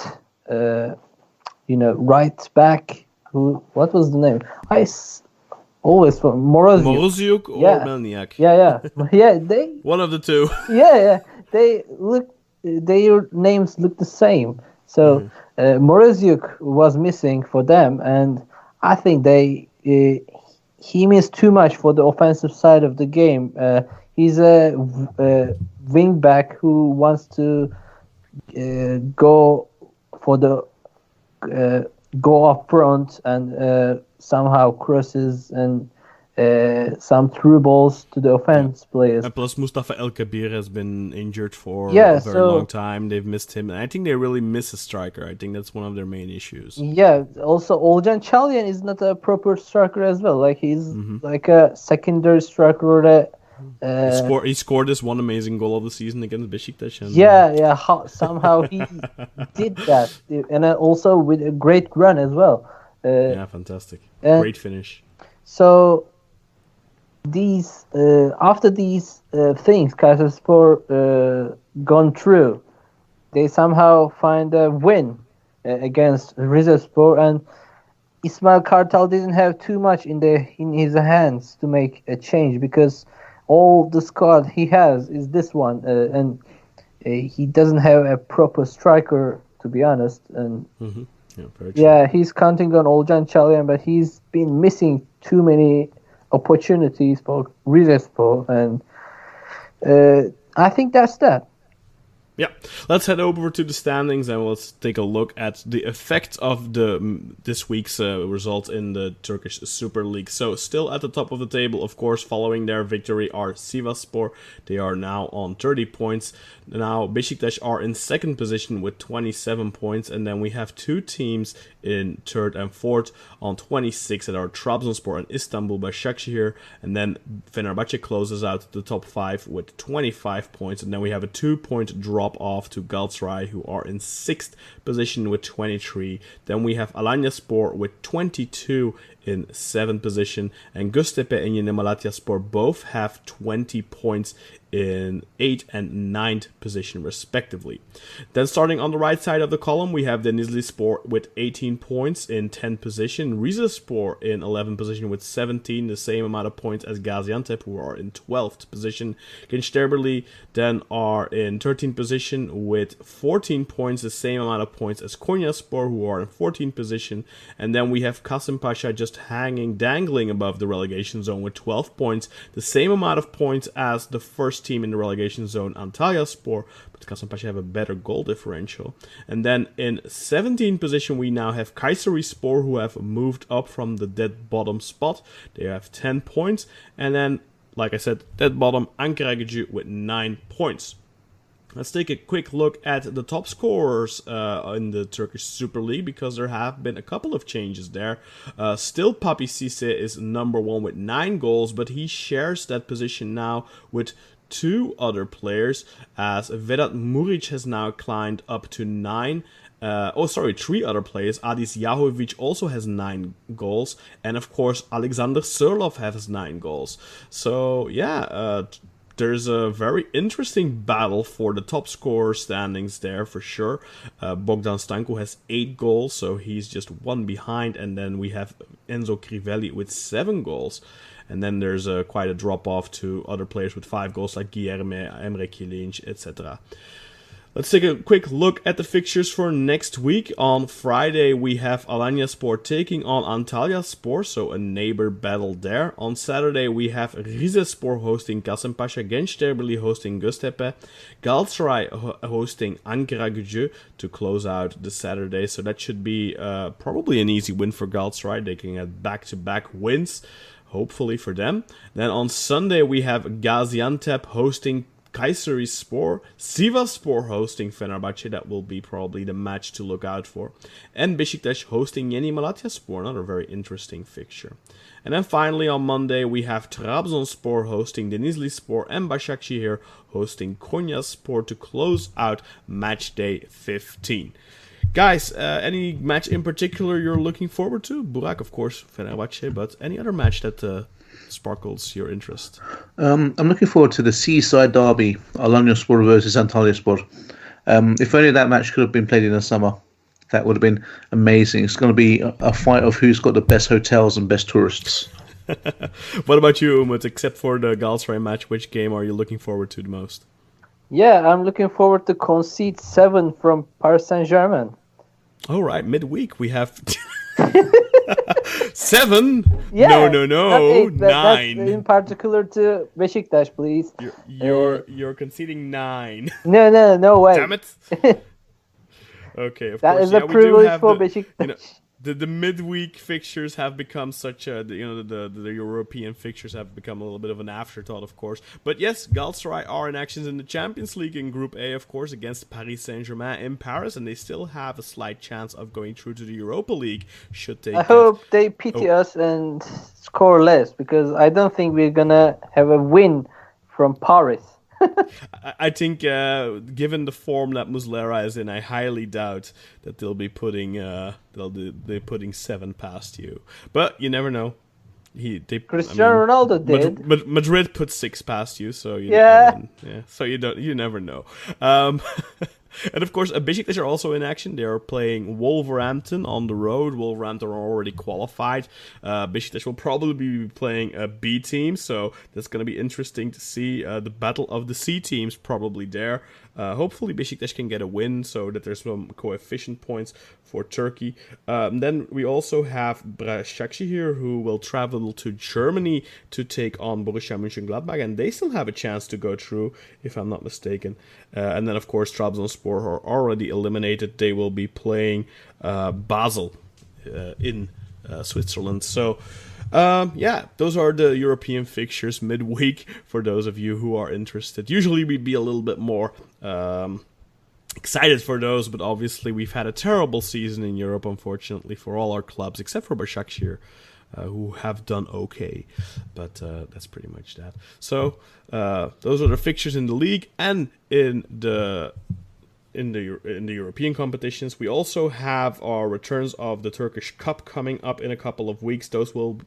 back. What was the name? Always from Moroziuk or Melniak. They one of the two. Their names look the same. So Moroziuk was missing for them, and I think he missed too much for the offensive side of the game. He's a wing back who wants to go up front and somehow crosses and some through balls to the offense players. And plus, Mustafa El Kabir has been injured for a very long time. They've missed him, and I think they really miss a striker. I think that's one of their main issues. Yeah. Also, Olcan Çalyan is not a proper striker as well. Like he's like a secondary striker or he scored this one amazing goal of the season against Beşiktaş. Somehow he did that, and also with a great run as well. Fantastic, great finish. So after these things Kayserispor gone through, they somehow find a win against Rizespor, and Ismail Kartal didn't have too much in his hands to make a change, because all the squad he has is this one, and he doesn't have a proper striker, to be honest. And he's counting on Olcan Çalyan, but he's been missing too many opportunities for Rizespor, and I think that's that. Yeah, let's head over to the standings and let's take a look at the effect of this week's results in the Turkish Super League. So still at the top of the table, of course, following their victory are Sivasspor. They are now on 30 points. Now Beşiktaş are in second position with 27 points, and then we have two teams in third and fourth on 26 that are Trabzonspor and Istanbul Başakşehir, and then Fenerbahçe closes out the top 5 with 25 points, and then we have a 2-point drop off to Galatasaray, who are in 6th position with 23. Then we have Alanyaspor with 22 in 7th position, and Göztepe and Yeni Malatyaspor both have 20 points in 8th and 9th position respectively. Then starting on the right side of the column, we have Denizlispor with 18 points in 10th position, Rizespor in 11th position with 17, the same amount of points as Gaziantep, who are in 12th position. Gençlerbirliği then are in 13th position with 14 points, the same amount of points as Konyaspor, who are in 14th position. And then we have Kasımpaşa just dangling above the relegation zone with 12 points, the same amount of points as the first team in the relegation zone, Antalyaspor, but Kasımpaşa have a better goal differential. And then in 17th position we now have Kayserispor, who have moved up from the dead bottom spot. They have 10 points, and then, like I said, dead bottom Ankaragücü with 9 points. Let's take a quick look at the top scorers in the Turkish Super League, because there have been a couple of changes there. Still, Papi Cisse is number 1 with 9 goals, but he shares that position now with 2 other players, as Vedat Muric has now climbed up to 9. 3 other players. Adis Yahovic also has 9 goals, and of course Alexander Sørloth has 9 goals. So yeah, there's a very interesting battle for the top scorer standings there for sure. Bogdan Stanko has 8 goals, so he's just 1 behind, and then we have Enzo Crivelli with 7 goals. And then there's quite a drop-off to other players with 5 goals like Guilherme, Emre Kılınç, etc. Let's take a quick look at the fixtures for next week. On Friday, we have Alanyaspor taking on Antalyaspor, so a neighbor battle there. On Saturday, we have Rizespor hosting Kasımpaşa, Gençlerbirliği hosting Göztepe, Galatasaray hosting Ankaragücü to close out the Saturday. So that should be probably an easy win for Galatasaray. They can get back-to-back wins, hopefully for them. Then on Sunday, we have Gaziantep hosting Kayserispor, Sivasspor hosting Fenerbahçe. That will be probably the match to look out for. And Beşiktaş hosting Yeni Malatyaspor, another very interesting fixture. And then finally on Monday we have Trabzonspor hosting Denizlispor and Başakşehir hosting Konyaspor to close out match day 15. Guys, any match in particular you're looking forward to? Burak, of course, Fenerbahçe, but any other match that sparkles your interest? I'm looking forward to the Seaside Derby, Alanyaspor versus Antalyaspor. If only that match could have been played in the summer, that would have been amazing. It's going to be a fight of who's got the best hotels and best tourists. What about you, Umut? Except for the Galatasaray match, which game are you looking forward to the most? Yeah, I'm looking forward to concede 7 from Paris Saint-Germain. All right, midweek we have 7. Yeah, no, not 8, 9. That's in particular to Beşiktaş, please. You're conceding 9. No way. Damn it. Okay, of that course. is a privilege for Beşiktaş. The midweek fixtures have become such a, the European fixtures have become a little bit of an afterthought, of course. But yes, Galatasaray are in actions in the Champions League in Group A, of course, against Paris Saint-Germain in Paris, and they still have a slight chance of going through to the Europa League should they. I hope they pity us and score less, because I don't think we're gonna have a win from Paris. I think, given the form that Muslera is in, I highly doubt that they'll be putting 7 past you. But you never know. Cristiano Ronaldo did. Madrid put 6 past you, so you never know. And of course, Beşiktaş are also in action. They are playing Wolverhampton on the road. Wolverhampton are already qualified. Beşiktaş will probably be playing a B team, so that's going to be interesting to see the battle of the C teams probably there. Hopefully Besiktas can get a win so that there's some coefficient points for Turkey. Then we also have Başakşehir, who will travel to Germany to take on Borussia Mönchengladbach, and they still have a chance to go through, if I'm not mistaken. And then, of course, Trabzonspor are already eliminated. They will be playing Basel in Switzerland. So, those are the European fixtures midweek for those of you who are interested. Usually we'd be a little bit more excited for those, but obviously we've had a terrible season in Europe, unfortunately, for all our clubs, except for Başakşehir, who have done okay. But that's pretty much that. So, those are the fixtures in the league and in the European competitions. We also have our returns of the Turkish Cup coming up in a couple of weeks. Those will be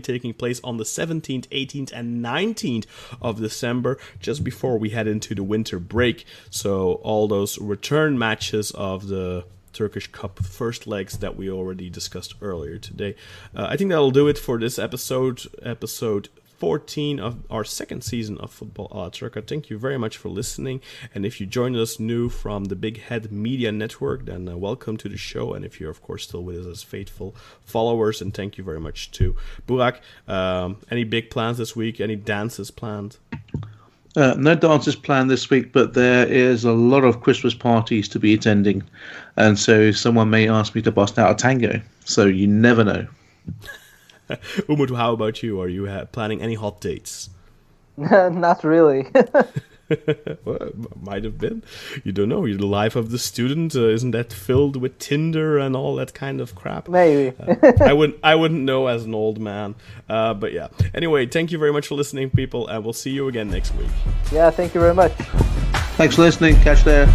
taking place on the 17th, 18th, and 19th of December, just before we head into the winter break. So all those return matches of the Turkish Cup first legs that we already discussed earlier today. I think that'll do it for this episode 14 of our second season of Football a la Turca. Thank you very much for listening, and if you joined us new from the Big Head Media Network, then welcome to the show, and if you're of course still with us as faithful followers, and thank you very much to Burak. Any big plans this week? Any dances planned? No dances planned this week, but there is a lot of Christmas parties to be attending, and so someone may ask me to bust out a tango, so you never know. Umut, how about you? Are you planning any hot dates? Not really. Well, might have been. You don't know. The life of the student isn't that filled with Tinder and all that kind of crap? Maybe. I wouldn't know as an old man. But yeah. Anyway, thank you very much for listening, people, and we'll see you again next week. Yeah, thank you very much. Thanks for listening. Catch you there.